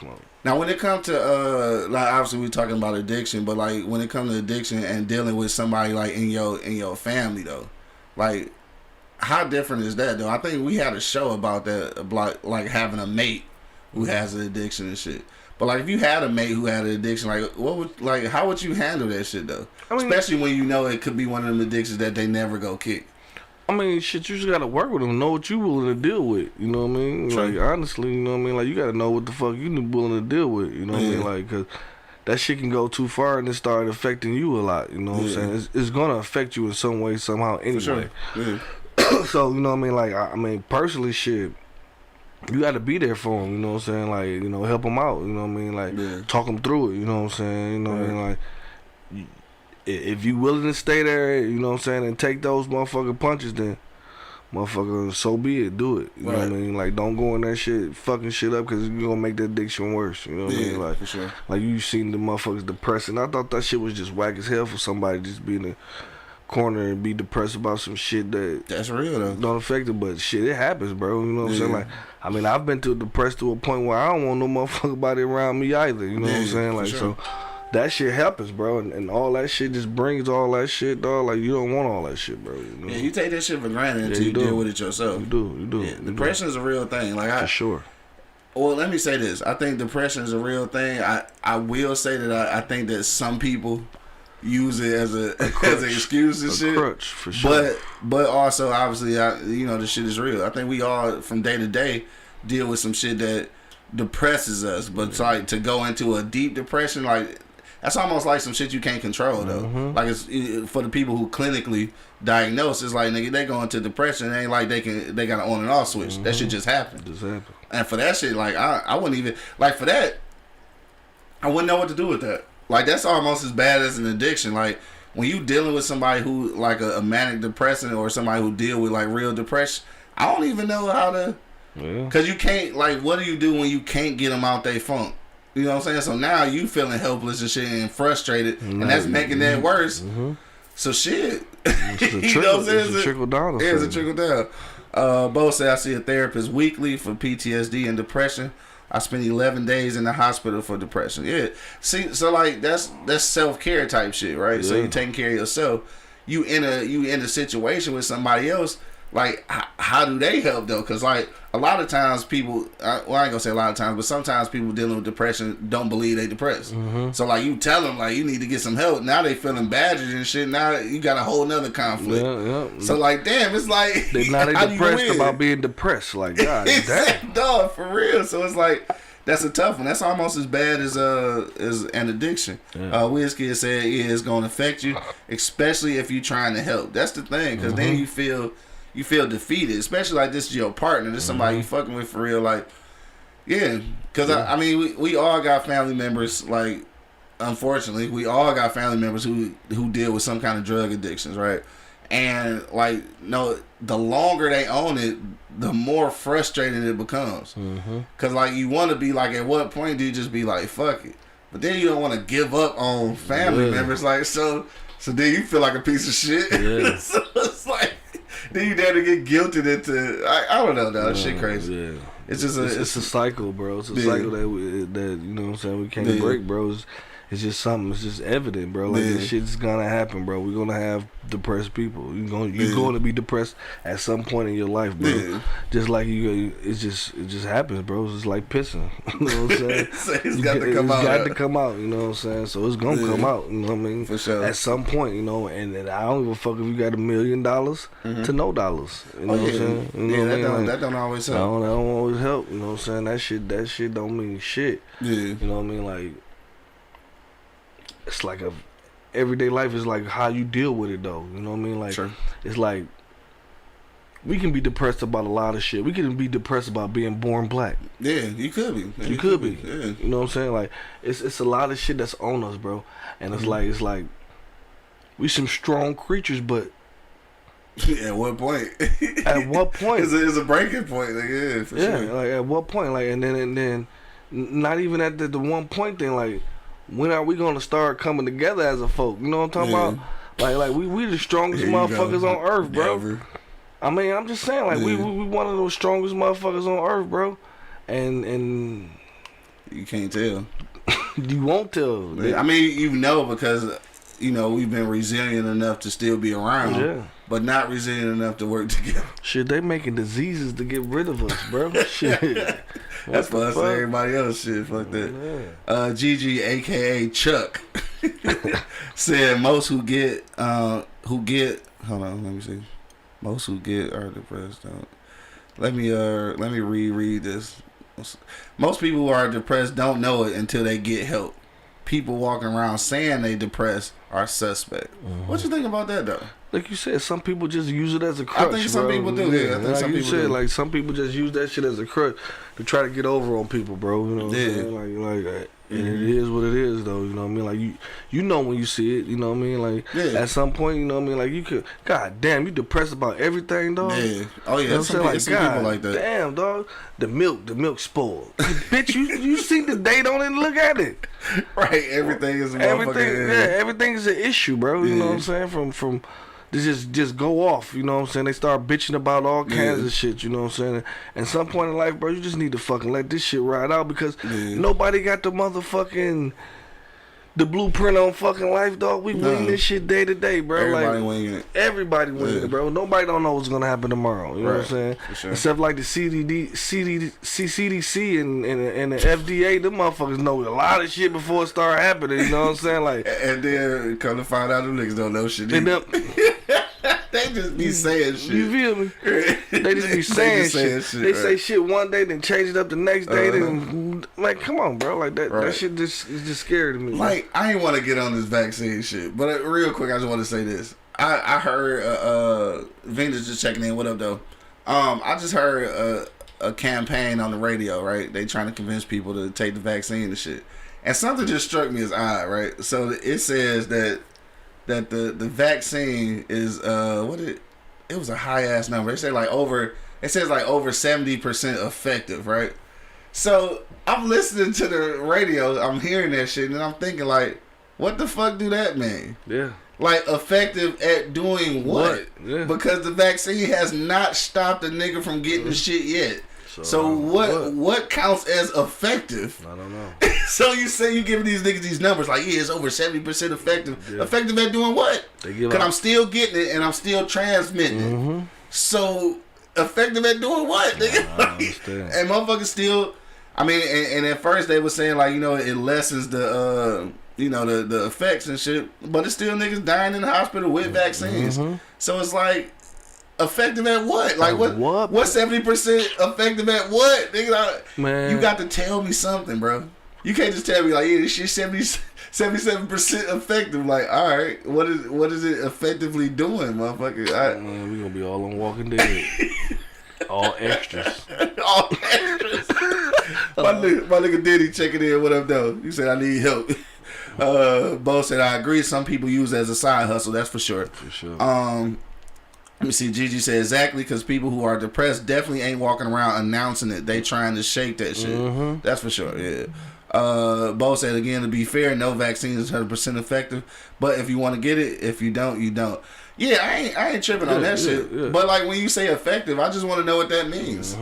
Now when it comes to like obviously we're talking about addiction, but like when it comes to addiction and dealing with somebody like in your family though, like. How different is that though? I think we had a show about that, like having a mate who has an addiction and shit. But like, if you had a mate who had an addiction, like, how would you handle that shit though? I mean, especially when you know it could be one of them addictions that they never go kick. I mean, shit, you just gotta work with them, know what you willing to deal with. You know what I mean? Like, honestly, you know what I mean? Like, you gotta know what the fuck you willing to deal with. You know what I mean? Like, cause that shit can go too far and it start affecting you a lot. You know what I'm saying? It's gonna affect you in some way, somehow, anyway. For sure. So you know what I mean? Like I mean, personally, shit. You got to be there for them, you know what I'm saying? Like, you know, help them out, you know what I mean? Like, talk them through it, you know what I'm saying? You know what I mean? Like, if you willing to stay there, you know what I'm saying, and take those motherfucking punches, then motherfucker, so be it, do it. You know what I mean? Like, don't go in that shit, fucking shit up, because you're going to make that addiction worse, you know what I mean? Like, for sure. Like, you seen the motherfuckers depressing. I thought that shit was just whack as hell for somebody just being a corner and be depressed about some shit that's real though. Don't affect it, but shit, it happens, bro. You know what I'm saying? Like, I mean, I've been depressed to a point where I don't want no motherfucker body around me either. You know what I'm saying? Like, sure. so that shit happens, bro, and all that shit just brings all that shit, dog. Like, you don't want all that shit, bro. You know? Yeah, you take that shit for granted until you deal with it yourself. You do. Yeah, depression is a real thing. Like, for sure. Well, let me say this. I think depression is a real thing. I will say that I think that some people use it as an excuse and shit. Crutch, for sure. But also, obviously, you know, the shit is real. I think we all, from day to day, deal with some shit that depresses us. But it's like, to go into a deep depression, like, that's almost like some shit you can't control, though. Like, it's for the people who clinically diagnose, it's like, nigga, they go into depression. It ain't like they got an on and off switch. That shit just happened. And for that shit, like, I wouldn't even, like, for that, I wouldn't know what to do with that. Like, that's almost as bad as an addiction. Like, when you dealing with somebody who, like, a manic depressant or somebody who deal with, like, real depression, I don't even know how to, because you can't, like, what do you do when you can't get them out they funk? You know what I'm saying? So now you feeling helpless and shit and frustrated, and that's making that worse. So shit. You know what I'm saying? It's a trickle down. Yeah, it's a trickle down. Both say I see a therapist weekly for PTSD and depression. I spent 11 days in the hospital for depression. Yeah. See, so like that's self-care type shit, right? So you taking care of yourself. You in a situation with somebody else. Like, how do they help though? Because like a lot of times people, I ain't gonna say a lot of times, but sometimes people dealing with depression don't believe they depressed. So like you tell them like you need to get some help. Now they feeling badgered and shit. Now you got a whole nother conflict. So like, damn, it's like they depressed about being depressed. Like, God damn, dog, for real. So it's like, that's a tough one. That's almost as bad as an addiction. WizKid said, yeah, it's gonna affect you, especially if you're trying to help. That's the thing, because then you feel defeated, especially like this is your partner, this is somebody you fucking with for real. Like, yeah, because I mean, we all got family members. Like, unfortunately, we all got family members who deal with some kind of drug addictions, right? And like, no, the longer they own it, the more frustrating it becomes. Because like, you want to be like, at what point do you just be like, fuck it? But then you don't want to give up on family members. Like, so then you feel like a piece of shit. So it's like, then you dare to get guilted into, I don't know, dog. Shit crazy. It's just it's a cycle, bro. It's a cycle that you know what I'm saying, we can't break, bro. It's just something. It's just evident, bro. Like, this shit's gonna happen, bro. We're gonna have depressed people. You're going to be depressed at some point in your life, bro. Just like it just happens, bro. It's just like pissing. You know what I'm saying? So it's got to come out. You know what I'm saying? So it's gonna come out. You know what I mean? For sure. At some point, you know. And I don't give a fuck if you got $1 million to no dollars. You know what I'm saying? You know that don't always help. That don't always help. You know what I'm saying? That shit don't mean shit. You know what I mean? Like, it's like everyday life is like how you deal with it though. You know what I mean? Like, it's like, we can be depressed about a lot of shit. We can be depressed about being born black. Yeah, you could be. Yeah, you could be. Yeah. You know what I'm saying? Like, it's a lot of shit that's on us, bro. And it's like we some strong creatures, but at what point? At what point? It's a breaking point. Like, yeah, for sure. Like, at what point? Like, and then not even at the one point thing. Like, when are we gonna start coming together as a folk? You know what I'm talking about? Like we the strongest motherfuckers on earth, bro. Never. I mean, I'm just saying, like, we one of those strongest motherfuckers on earth, bro. And you can't tell. You won't tell. I mean, you know, because you know we've been resilient enough to still be around, but not resilient enough to work together. Shit, they making diseases to get rid of us, bro. Shit. That's for us and everybody else. Shit, fuck that. Gigi, aka Chuck, said most who get hold on, let me see. Most who get are depressed. Let me reread this. Most people who are depressed don't know it until they get help. people walking around saying they depressed are suspect. What you think about that though? Like you said, some people just use it as a crutch. I think some people do. Yeah, I think some people do. Like some people just use that shit as a crutch to try to get over on people, bro. You know what I'm saying? Like and it is what it is, though. You know what I mean? Like you know when you see it. You know what I mean? Like at some point, you know what I mean? Like you could, god damn, you depressed about everything, dog. Yeah. Oh yeah. You know some people like that. Damn, dog. The milk spoiled. Bitch, you see the date on it and look at it. Right. Everything is a motherfucker. Everything is an issue, bro. You know what I'm saying? From they just go off, you know what I'm saying? They start bitching about all kinds of shit, you know what I'm saying? And some point in life, bro, you just need to fucking let this shit ride out because nobody got the motherfucking the blueprint on fucking life, dog. We wing this shit day to day, bro. Everybody winging it. Everybody winging it, bro. Nobody don't know what's gonna happen tomorrow. You know what I'm saying? Sure. Except like the CDC and the FDA, them motherfuckers know a lot of shit before it start happening. You know what I'm saying? Like, and then come to find out, them niggas don't know shit. They just be saying shit. You feel me? They just be saying shit. They say shit one day, then change it up the next day. Then like, come on, bro. Like that. That shit just is just scary to me. Like, I ain't want to get on this vaccine shit, but real quick, I just want to say this. I heard Venus just checking in. What up, though? I just heard a campaign on the radio. Right, they trying to convince people to take the vaccine and shit. And something just struck me as odd. Right, so it says that the vaccine is it was a high ass number. It said like over 70% effective, right? So I'm listening to the radio, I'm hearing that shit, and I'm thinking like, what the fuck do that mean? Yeah. Like effective at doing what? Yeah. Because the vaccine has not stopped a nigga from getting the shit yet. So what counts as effective? I don't know. So you say you giving these niggas these numbers like, it's over 70% effective. Yeah. Effective at doing what? Because I'm still getting it and I'm still transmitting it. So effective at doing what, nigga? I understand. And motherfuckers still, I mean, and at first they were saying like, you know, it lessens the the effects and shit, but it's still niggas dying in the hospital with vaccines. So it's like, effective at what? Like what 70% effective at what? Nigga, man, you got to tell me something, bro. You can't just tell me like, this shit 77% effective. Like, all right, what is it effectively doing, motherfucker? Man, we gonna be all on Walking Dead. All extras. All extras. my nigga Diddy checking in. What up, though? You said I need help. Bo said I agree. Some people use it as a side hustle. That's for sure. For sure. Let me see. Gigi said exactly, because people who are depressed definitely ain't walking around announcing it. They trying to shake that shit. That's for sure. Yeah. Bo said again, to be fair, no vaccine is 100% effective. But if you want to get it, if you don't, you don't. Yeah, I ain't tripping on that shit. Yeah. But like when you say effective, I just want to know what that means.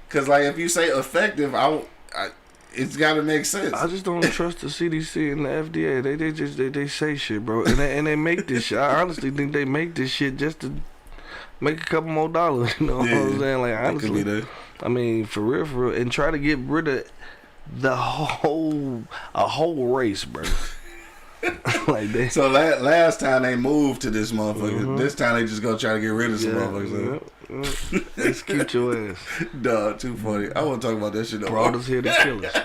Cause like if you say effective, it's got to make sense. I just don't trust the CDC and the FDA. They say shit, bro, and they make this shit. I honestly think they make this shit just to make a couple more dollars. You know what I'm saying? Like honestly, I mean for real, and try to get rid of a whole race, bro. Like that. So last time they moved to this motherfucker. This time they just go try to get rid of some motherfuckers. Execute your ass. Dog, too funny. I want to talk about that shit. Crawler's here to kill us.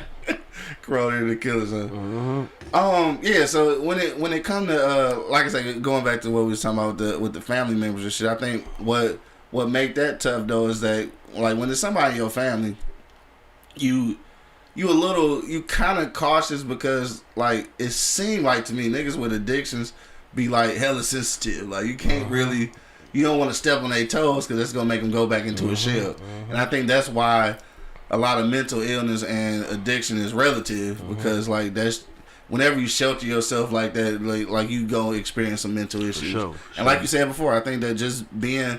Crawler here to kill us, huh? Yeah. So when it come to like I said, going back to what we was talking about with the family members and shit, I think what make that tough though is that like when there's somebody in your family, you kind of cautious because like it seemed like to me niggas with addictions be like hella sensitive. Like you can't really, you don't want to step on their toes because that's gonna make them go back into a shell. And I think that's why a lot of mental illness and addiction is relative because like that's whenever you shelter yourself like that, like you go experience some mental issues. And like you said before, I think that just being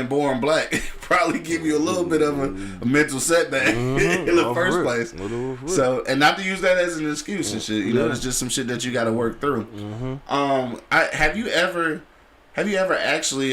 born black probably give you a little bit of a mental setback in the first place. So, and not to use that as an excuse and shit, you know, it's just some shit that you got to work through. Have you ever actually?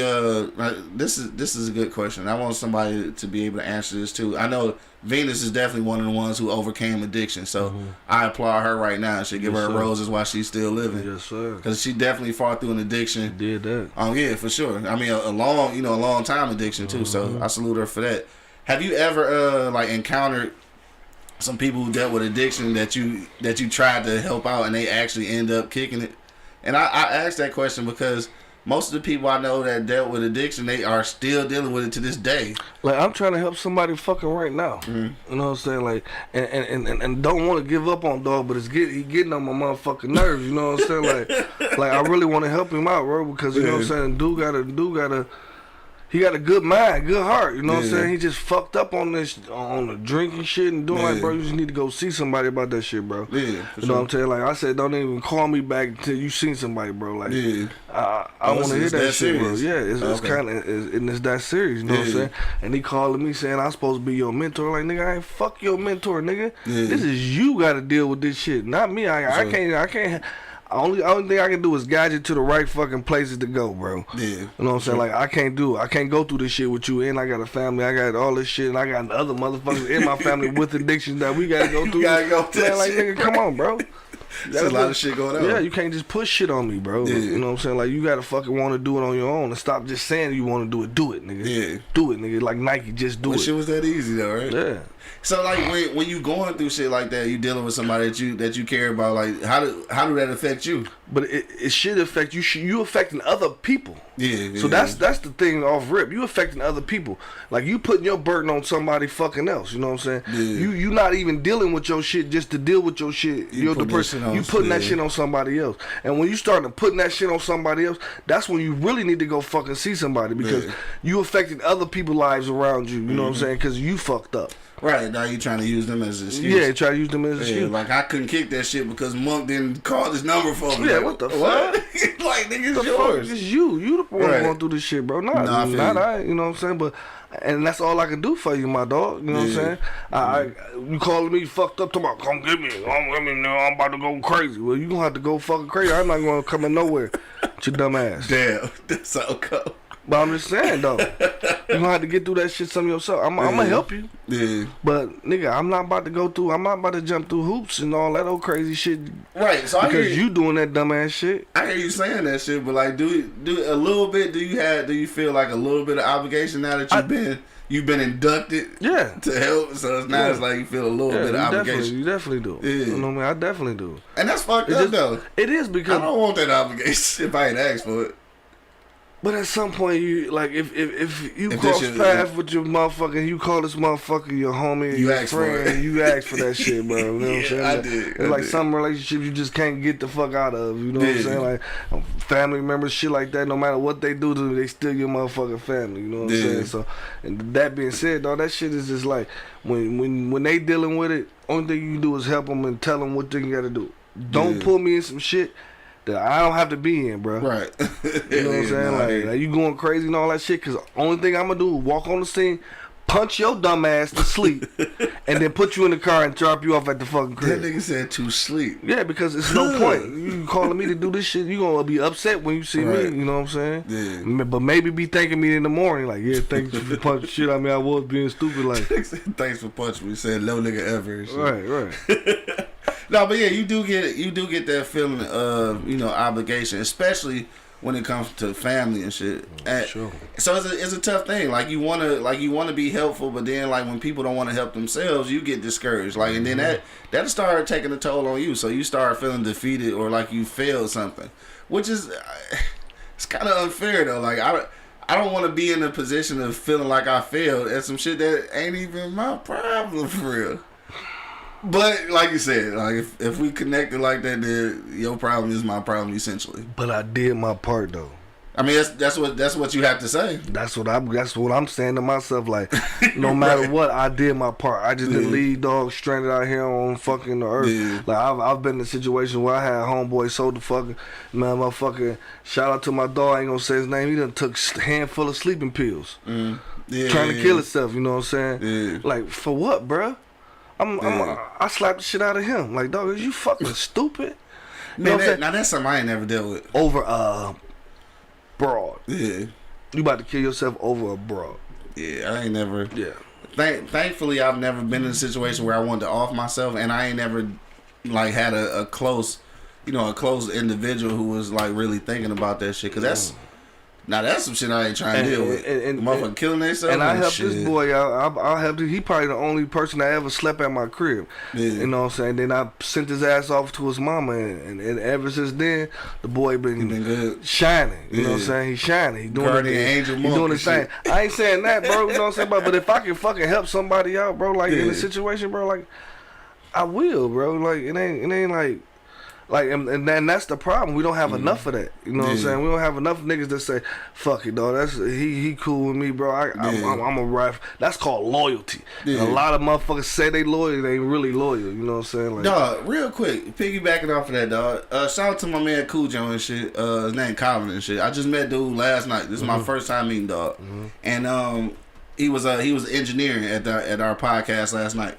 This is a good question. I want somebody to be able to answer this too. I know Venus is definitely one of the ones who overcame addiction, so I applaud her right now. I should give her roses while she's still living. Yes, sir. Because she definitely fought through an addiction. Did that? Yeah, for sure. I mean, a long time addiction too. So I salute her for that. Have you ever encountered some people who dealt with addiction that you tried to help out and they actually end up kicking it? And I asked that question because most of the people I know that dealt with addiction, they are still dealing with it to this day. Like, I'm trying to help somebody fucking right now. You know what I'm saying? Like, and don't want to give up on dog, but he getting on my motherfucking nerves. You know what I'm saying? Like I really want to help him out, bro, because you know what I'm saying. Dude got he got a good mind, good heart. You know what I'm saying? He just fucked up on the drinking shit and doing like, bro, you just need to go see somebody about that shit, bro. Yeah, you know what I'm saying? Like I said, don't even call me back until you seen somebody, bro. Like, I want to hear that shit, bro. Yeah, it's kind of, and it's that serious. You know what I'm saying? And he calling me saying I'm supposed to be your mentor. Like, nigga, I ain't fuck your mentor, nigga. This is you got to deal with this shit, not me. I can't. Only thing I can do is guide you to the right fucking places to go, bro. Yeah. You know what I'm saying? Like, I can't go through this shit with you, and I got a family, I got all this shit, and I got other motherfuckers in my family with addictions that we gotta go through. Like, nigga, come on, bro. There's a lot of shit going on. Yeah, you can't just push shit on me, bro. You know what I'm saying? Like, you gotta fucking want to do it on your own and stop just saying you want to do it. Do it, nigga. Yeah. Do it, nigga. Like Nike, just do it. Shit was that easy though, right? Yeah. So like when you going through shit like that, you dealing with somebody that you care about. Like how do that affect you? But it should affect you. You affecting other people. Yeah. So that's the thing off rip. You affecting other people. Like you putting your burden on somebody fucking else. You know what I'm saying? Yeah. You not even dealing with your shit just to deal with your shit. You putting that shit on somebody else. And when you start putting that shit on somebody else, that's when you really need to go fucking see somebody because you affecting other people's lives around you. You know what I'm saying? Because you fucked up. Right, now you trying to use them as an excuse. Yeah, try to use them as an excuse. Like, I couldn't kick that shit because Monk didn't call his number for me. Yeah, like, what the fuck? fuck? Like, nigga, it's yours. It's you. You the one going through this shit, bro. Not I. You know what I'm saying? But, and that's all I can do for you, my dog. You know what I'm saying? You calling me fucked up tomorrow, come get me. I'm about to go crazy. Well, you gonna have to go fucking crazy. I'm not gonna come in nowhere with your dumb ass. Damn, that's so cold. But I'm just saying though, you gonna have to get through that shit some yourself. I'm gonna help you. Yeah. But nigga, I'm not about to jump through hoops and all that old crazy shit. Right. So because you doing that dumbass shit. I hear you saying that shit, but like, do a little bit. Do you feel like a little bit of obligation now that you've been inducted? Yeah. To help. So it's now it's like you feel a little bit of obligation. You definitely do. Yeah. You know what I mean? I definitely do. And that's fucked up though. It is because I don't want that obligation if I ain't asked for it. But at some point, you like if you cross paths with your motherfucker, you call this motherfucker your homie, you your friend, you ask for that shit, bro. You know what I'm saying? I did. It's like some relationships you just can't get the fuck out of. You know what I'm saying? Like family members, shit like that. No matter what they do to you, they still your motherfucking family. You know what I'm saying? So, and that being said, though, that shit is just like when they dealing with it, only thing you can do is help them and tell them what they got to do. Don't pull me in some shit that I don't have to be in, bro. Right. You know what I'm saying? Like you going crazy and all that shit, because only thing I'm going to do is walk on the scene, punch your dumb ass to sleep, and then put you in the car and drop you off at the fucking crib. That nigga said to sleep. Yeah, because it's no point. You calling me to do this shit, you going to be upset when you see me, you know what I'm saying? Yeah. But maybe be thanking me in the morning, like, yeah, thanks for punching shit. I mean, I was being stupid, like. Thanks for punching me. Said no nigga ever. Right. No, but yeah, you do get that feeling of, obligation, especially when it comes to family and shit. Sure. So it's a tough thing. Like you wanna be helpful, but then like when people don't want to help themselves, you get discouraged. Like and then that start taking a toll on you. So you start feeling defeated or like you failed something, which is it's kind of unfair though. Like I don't want to be in a position of feeling like I failed at some shit that ain't even my problem for real. But like you said, like if we connected like that, then your problem is my problem essentially. But I did my part though. I mean that's what you have to say. That's what I'm saying to myself. Like no matter what, I did my part. I just didn't leave dogs stranded out here on fucking the earth. Yeah. Like I've been in a situation where I had homeboy sold the fucking motherfucking. Shout out to my dog. I ain't gonna say his name. He done took a handful of sleeping pills, trying to kill himself. You know what I'm saying? Yeah. Like for what, bruh? I slapped the shit out of him. Like, dog, is you fucking stupid? You know now that's something I ain't never dealt with. Over broad. Yeah. You about to kill yourself over a broad. Yeah, I ain't never. Yeah. Thankfully, I've never been in a situation where I wanted to off myself, and I ain't never like had a close, a close individual who was like really thinking about that shit. Cause Now that's some shit I ain't trying to deal with. And motherfucker killing themselves. And I helped this boy out. I helped him. He probably the only person that ever slept at my crib. Yeah. You know what I'm saying? Then I sent his ass off to his mama, and ever since then, the boy been good. Shining. You know what I'm saying? He's shining. He doing Angel he doing his thing. I ain't saying that, bro. You know what I'm saying? But if I can fucking help somebody out, bro, like in a situation, bro, like I will, bro. Like it ain't like, and that's the problem. We don't have enough of that. You know what I'm saying? We don't have enough niggas that say, "Fuck it, dog. That's he cool with me, bro. I'm a ref." That's called loyalty. A lot of motherfuckers say they loyal, they ain't really loyal. You know what I'm saying? Like, dog, real quick, piggybacking off of that, dog. Shout out to my man Cujo and shit. His name Colin and shit. I just met dude last night. This is my first time meeting dog, and he was engineering at our podcast last night.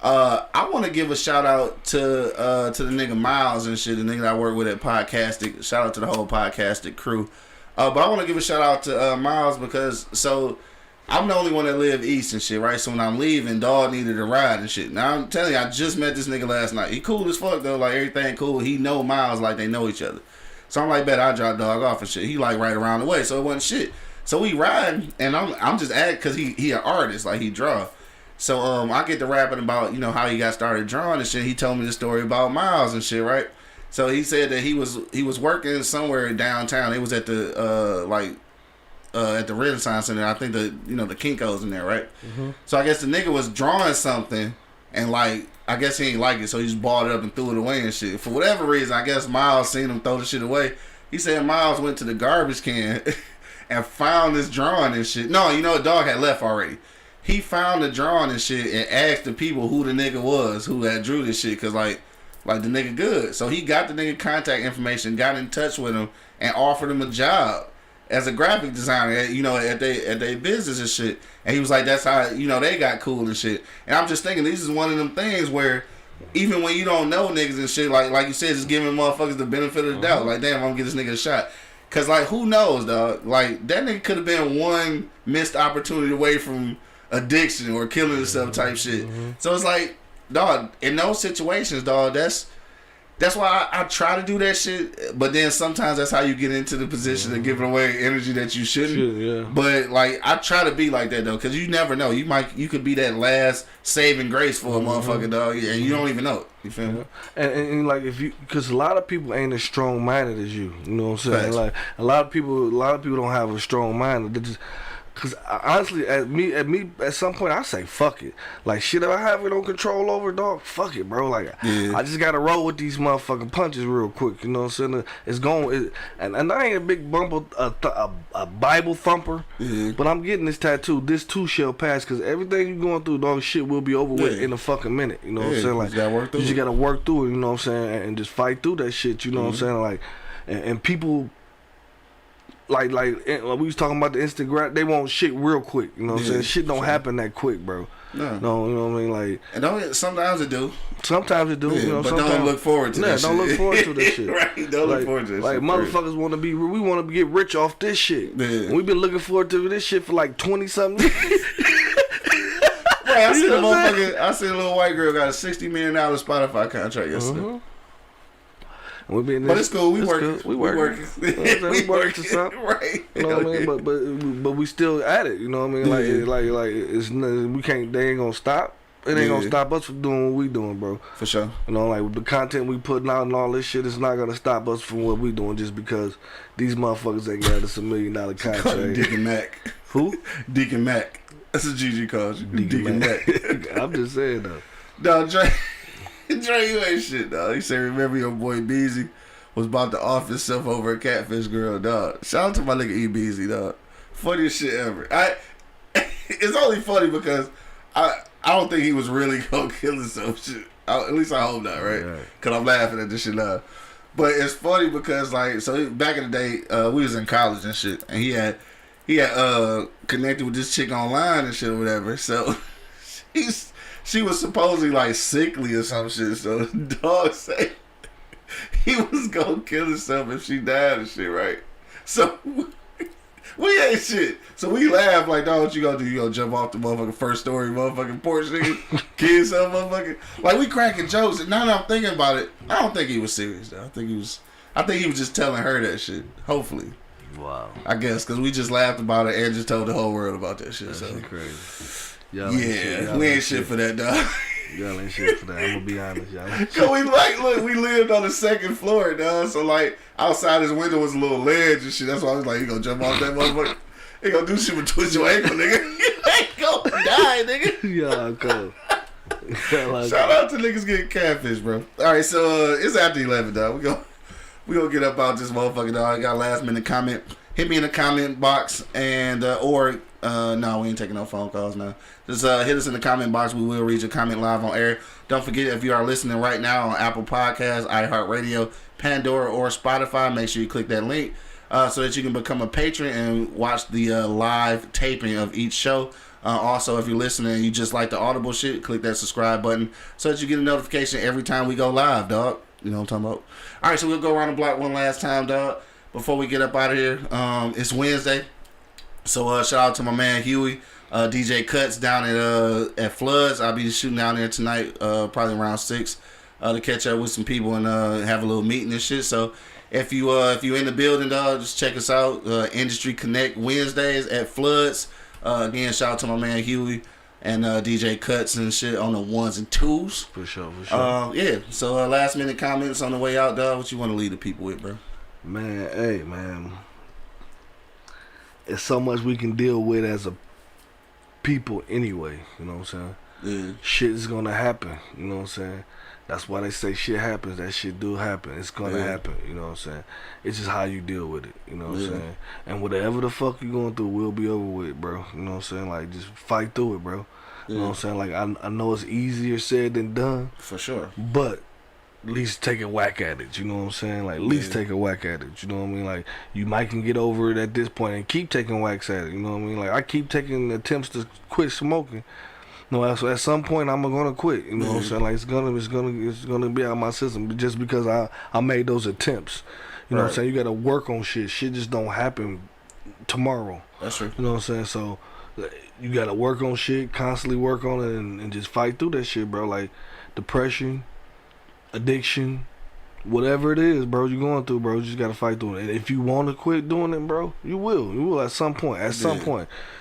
I want to give a shout out to the nigga Miles and shit, the nigga that I work with at Podcastic. Shout out to the whole Podcastic crew. But I want to give a shout out to Miles because I'm the only one that live east and shit, right? So when I'm leaving, dog needed a ride and shit. Now I'm telling you, I just met this nigga last night. He cool as fuck though, like everything cool. He know Miles like they know each other. So I'm like, bet I drop dog off and shit. He like right around the way, so it wasn't shit. So we riding, and I'm just because he an artist, like he draw. So I get to rapping about, you know, how he got started drawing and shit. He told me the story about Miles and shit, right? So he said that he was working somewhere downtown. It was at the at the Renaissance Center. I think the Kinko's in there, right? So I guess the nigga was drawing something and like I guess he ain't like it, so he just balled it up and threw it away and shit. For whatever reason, I guess Miles seen him throw the shit away. He said Miles went to the garbage can and found this drawing and shit. No, you know, the dog had left already. He found the drawing and shit and asked the people who the nigga was who had drew this shit, cause like the nigga good. So he got the nigga contact information, got in touch with him, and offered him a job as a graphic designer, you know, at they business and shit. And he was like, that's how, you know, they got cool and shit. And I'm just thinking, this is one of them things where even when you don't know niggas and shit, like you said, just giving motherfuckers the benefit of the doubt. Like, damn, I'm gonna get this nigga a shot. Cause like, who knows, dog? Like, that nigga could have been one missed opportunity away from addiction or killing himself type shit. So it's like, dog, in those situations, dog, that's why I try to do that shit, but then sometimes that's how you get into the position of giving away energy that you shouldn't. But like, I try to be like that though, because you never know. You could be that last saving grace for a motherfucker, dog, and you don't even know it. You feel me? And like, because a lot of people ain't as strong minded as you. You know what I'm saying? Facts. Like a lot of people don't have a strong mind. They just, cause honestly, at some point, I say fuck it. Like shit, if I have it on control over, dog, fuck it, bro. Like I just gotta roll with these motherfucking punches real quick. You know what I'm saying? It's going, and I ain't a big a Bible thumper, but I'm getting this tattoo. This too shall pass. Cause everything you going through, dog, shit will be over with in a fucking minute. You know what I'm saying? Like you just gotta work through it. You know what I'm saying? And just fight through that shit. You know what I'm saying? Like, and people. Like we was talking about the Instagram, they want shit real quick. You know what I'm saying? Shit don't happen that quick, bro. No, you know what I mean? Like, and sometimes it do. Sometimes it do. You know, but don't look forward to that shit. Don't look forward to this shit. Right? Don't look forward to this shit. Like motherfuckers want to we want to get rich off this shit. And we've been looking forward to this shit for like 20-something years. Right, I seen a little white girl got a $60 million Spotify contract yesterday. But it's cool. We working. We working to something, right? You know what I mean? But we still at it. You know what I mean? Like it's we can't. They ain't gonna stop. It ain't gonna stop us from doing what we doing, bro. For sure. You know, like the content we putting out and all this shit is not gonna stop us from what we doing just because these motherfuckers ain't got us $1 million contract. Deacon Mac. Who? Deacon Mac. That's what Gigi calls you. Deacon Mac. I'm just saying though. No, Dre, you ain't shit, dog. He said, remember your boy Beezy was about to off himself over a catfish girl, dog. Shout out to my nigga E Beezy, dog. Funniest shit ever. It's only funny because I don't think he was really gonna kill himself. Shit. At least I hope not, right? Cause I'm laughing at this shit now. But it's funny because like, so back in the day, we was in college and shit, and he had connected with this chick online and shit or whatever. So she was supposedly like sickly or some shit. So the dog say he was gonna kill himself if she died and shit, right? So we ain't shit. So we laugh like, dog, what you gonna do? You gonna jump off the motherfucking first story motherfucking porch, nigga? Kill yourself, motherfucker? Like, we cracking jokes. And now that I'm thinking about it, I don't think he was serious, though. I think he was just telling her that shit. Hopefully. Wow. I guess because we just laughed about it and just told the whole world about that shit. That's So crazy. we ain't shit for that, dog. Y'all ain't shit for that. I'm gonna be honest, y'all. Cause we lived on the second floor, dog. So like outside his window was a little ledge and shit. That's why I was like, you gonna jump off that motherfucker? You gonna do shit with twist your ankle, nigga. You ain't gonna die, nigga. Y'all cool. Shout out to niggas getting catfish, bro. All right, so it's after 11, dog. We gonna get up out this motherfucker, dog. I got a last minute comment. Hit me in the comment box and no, we ain't taking no phone calls now. Just hit us in the comment box. We will read your comment live on air. Don't forget, if you are listening right now on Apple Podcasts, iHeartRadio, Pandora, or Spotify, make sure you click that link so that you can become a patron and watch the live taping of each show. Also, if you're listening and you just like the Audible shit, click that subscribe button so that you get a notification every time we go live, dog. You know what I'm talking about? All right, so we'll go around the block one last time, dog, before we get up out of here. It's Wednesday. So shout out to my man Huey, DJ Cuts down at Floods. I'll be shooting down there tonight, probably around 6, to catch up with some people and have a little meeting and shit. So if you in the building, dog, just check us out. Industry Connect Wednesdays at Floods. Again, shout out to my man Huey and DJ Cuts and shit on the 1s and 2s. For sure. Yeah. So last minute comments on the way out, dog. What you want to leave the people with, bro? Man, hey, man. It's so much we can deal with as a people anyway, you know what I'm saying? Yeah. Shit is gonna happen, you know what I'm saying? That's why they say shit happens. That shit do happen. It's gonna happen, you know what I'm saying? It's just how you deal with it, you know what I'm saying? And whatever the fuck you going through will be over with, bro. You know what I'm saying? Like, just fight through it, bro. You know what I'm saying? Like, I know it's easier said than done. For sure. But at least take a whack at it, you know what I'm saying? Like, at least take a whack at it, you know what I mean? Like, you might can get over it at this point and keep taking whacks at it, you know what I mean? Like, I keep taking attempts to quit smoking. No, so at some point I'm gonna quit, you know what I'm saying? Like, it's gonna be out of my system just because I made those attempts. You know what I'm saying? You gotta work on shit. Shit just don't happen tomorrow. That's true. You know what I'm saying? So you gotta work on shit, constantly work on it, and just fight through that shit, bro. Like, depression, addiction, whatever it is, bro, you're going through, bro, you just gotta fight through it. And if you want to quit doing it, bro, you will at some point.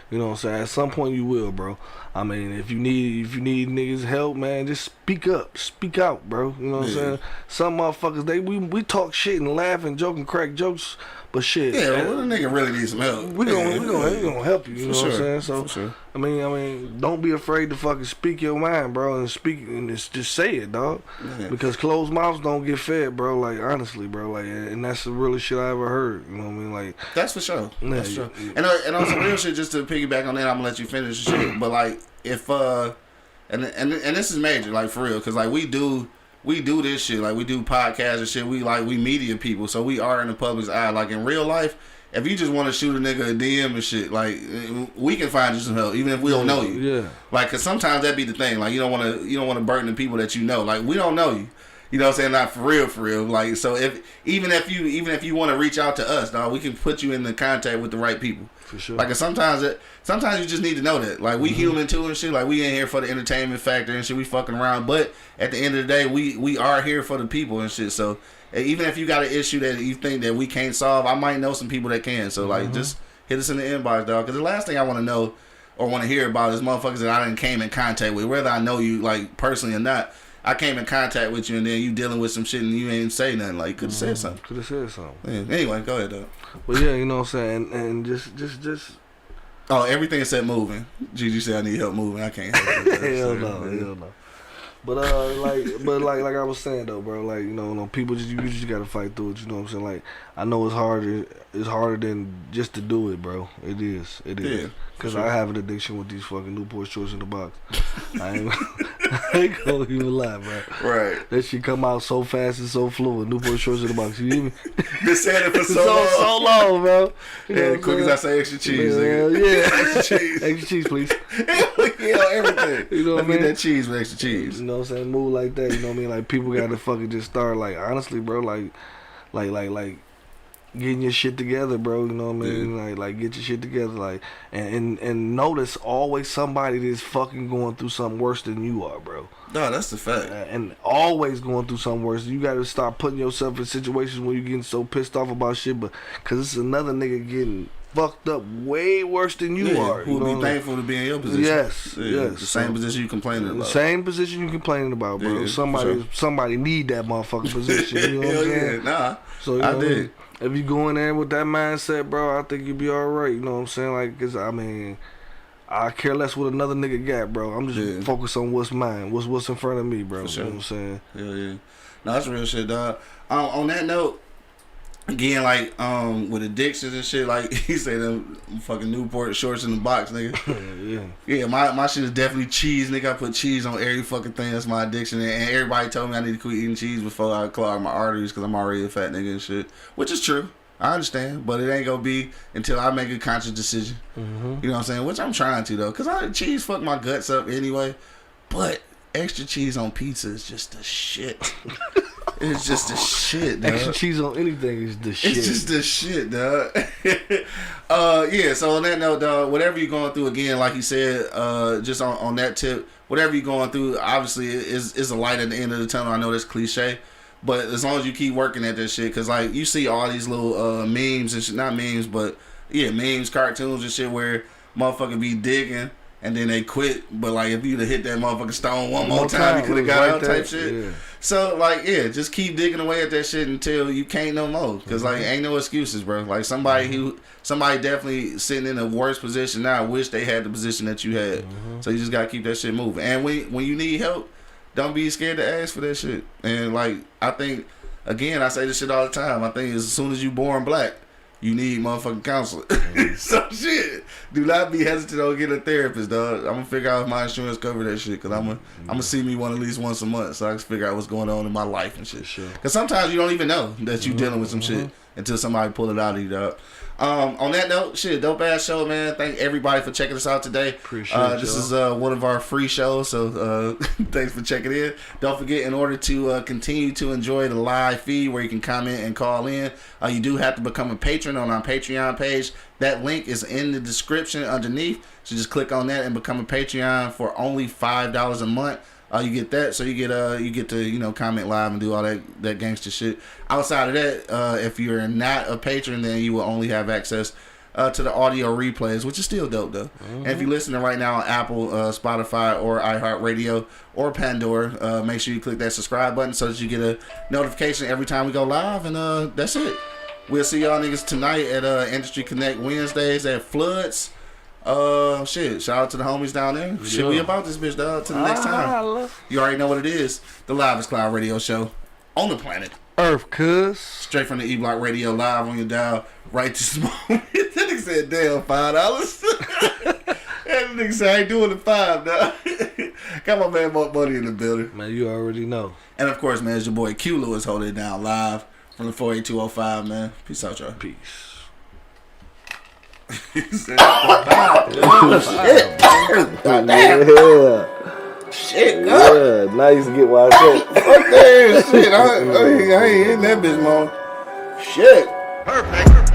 You know what I'm saying? At some point you will, bro. I mean, if you need niggas help, man, just speak up, speak out, bro. You know what I'm saying? Some motherfuckers, we talk shit and laugh and joke and crack jokes, but shit. Yeah, well, the nigga really needs some help. We gonna help you. You know what I'm saying? So, for sure. I mean, don't be afraid to fucking speak your mind, bro, and speak and just say it, dog. Yeah. Because closed mouths don't get fed, bro. Like, honestly, bro. Like, and that's the realest shit I ever heard. You know what I mean? Like, that's for sure. That's yeah, true. And on some real shit, just to piggyback on that, I'm gonna let you finish the shit. But like, if and this is major, like, for real, because like we do this shit, like we do podcasts and shit. We media people, so we are in the public's eye. Like, in real life, if you just want to shoot a nigga a DM and shit, like, we can find you some help, even if we don't know you. Yeah. Like, cause sometimes that be the thing. Like, you don't want to burden the people that you know. Like, we don't know you. You know what I'm saying? Not for real. Like, so even if you want to reach out to us, dog, we can put you in the contact with the right people. For sure. Like, sometimes you just need to know that. Like, we human too and shit. Like, we ain't here for the entertainment factor and shit. We fucking around. But at the end of the day, we are here for the people and shit. So even if you got an issue that you think that we can't solve, I might know some people that can. So like, just hit us in the inbox, dog. Because the last thing I want to know or want to hear about is motherfuckers that I didn't came in contact with, whether I know you like personally or not. I came in contact with you and then you dealing with some shit and you ain't say nothing. Like, could have said something. Could have said something. Yeah. Anyway, go ahead, dog. Well, yeah, you know what I'm saying, and just. Oh, everything said moving. Gigi said I need help moving. I can't help it. Hell no. But like I was saying though, bro, like, you know, people you just gotta fight through it. You know what I'm saying? Like, I know it's harder than just to do it, bro. It is. Yeah, Cause I have an addiction with these fucking Newport shorts in the box. I ain't gonna even lie, bro. Right. That shit come out so fast and so fluid. Newport shorts in the box. You hear me? Been saying it for so long, bro. Yeah, quick as I say extra cheese, nigga. Yeah. Extra cheese. Extra cheese, please. Yeah, everything. You know what I mean? Get that cheese with extra cheese. You know what I'm saying? Move like that. You know what I mean? Like, people gotta fucking just start, like, honestly, bro, like getting your shit together, bro. You know what I mean? Like get your shit together, like, and notice always somebody that's fucking going through something worse than you are, bro. No, that's the fact. And always going through something worse. You got to start putting yourself in situations where you're getting so pissed off about shit, but because it's another nigga getting fucked up way worse than you are. Who would be thankful to be in your position. Yes. The same position you complaining about. The same position you complaining about, bro. Somebody need that motherfucking position. You know what I'm saying? Nah, so, I did. If you go in there with that mindset, bro, I think you'll be all right. You know what I'm saying? Like, cause I mean, I care less what another nigga got, bro. I'm just focused on what's mine, what's in front of me, bro. For sure. You know what I'm saying? Yeah. No, that's real shit, dog. On that note, again, like, with addictions and shit, like, he said them fucking Newport shorts in the box, nigga. Yeah, my shit is definitely cheese, nigga. I put cheese on every fucking thing. That's my addiction. And everybody told me I need to quit eating cheese before I clog my arteries because I'm already a fat nigga and shit. Which is true. I understand. But it ain't gonna be until I make a conscious decision. Mm-hmm. You know what I'm saying? Which I'm trying to, though. Because cheese fuck my guts up anyway. But extra cheese on pizza is just the shit. It's just the shit, dog. Extra cheese on anything is the shit. It's just the shit, dog. Yeah, so on that note, dog, whatever you're going through, again, like you said, just on that tip, whatever you're going through, obviously, is a light at the end of the tunnel. I know that's cliche, but as long as you keep working at that shit, because, like, you see all these little memes and shit, not memes, but, yeah, memes, cartoons and shit where motherfucker be digging, and then they quit, but, like, if you'd have hit that motherfucking stone one more time, you could have got out type shit. Yeah. So, like, yeah, just keep digging away at that shit until you can't no more. Because, like, ain't no excuses, bro. Like, somebody definitely sitting in a worse position now wish they had the position that you had. So you just got to keep that shit moving. And when you need help, don't be scared to ask for that shit. And, like, I think, again, I say this shit all the time. I think as soon as you born black, you need motherfucking counseling. So shit, do not be hesitant to get a therapist, dog. I'm gonna figure out if my insurance cover that shit, cause I'm gonna see me one at least once a month, so I can figure out what's going on in my life and shit. Sure. Cause sometimes you don't even know that you dealing with some shit until somebody pull it out of you, dog. On that note, shit, dope ass show, man. Thank everybody for checking us out today. Appreciate this is one of our free shows, so thanks for checking in. Don't forget, in order to continue to enjoy the live feed where you can comment and call in, you do have to become a patron on our Patreon page. That link is in the description underneath. So just click on that and become a Patreon for only $5 a month. You get that, so you get to comment live and do all that gangster shit. Outside of that, if you're not a patron, then you will only have access to the audio replays, which is still dope though. And if you're listening right now on Apple, Spotify, or iHeartRadio, or Pandora, make sure you click that subscribe button so that you get a notification every time we go live. And that's it. We'll see y'all niggas tonight at Industry Connect Wednesdays at Floods. Shit, shout out to the homies down there. Yeah. Shit, we about this bitch, dog. Till the next time. You already know what it is. The Livest Cloud Radio Show on the planet Earth, cuz. straight from the E-Block Radio, live on your dial right this moment. That nigga said, damn, $5. That nigga said, I ain't doing the $5, dog. Got my man Mark Buddy in the building. Man, you already know. And of course, man, it's your boy Q Lewis holding it down live from the 48205, man. Peace out, y'all. Peace. He said, shit. Yeah. Shit, God. Yeah, now you can get what I said. Fuck that shit. I ain't in that bitch, man. Shit. Perfect.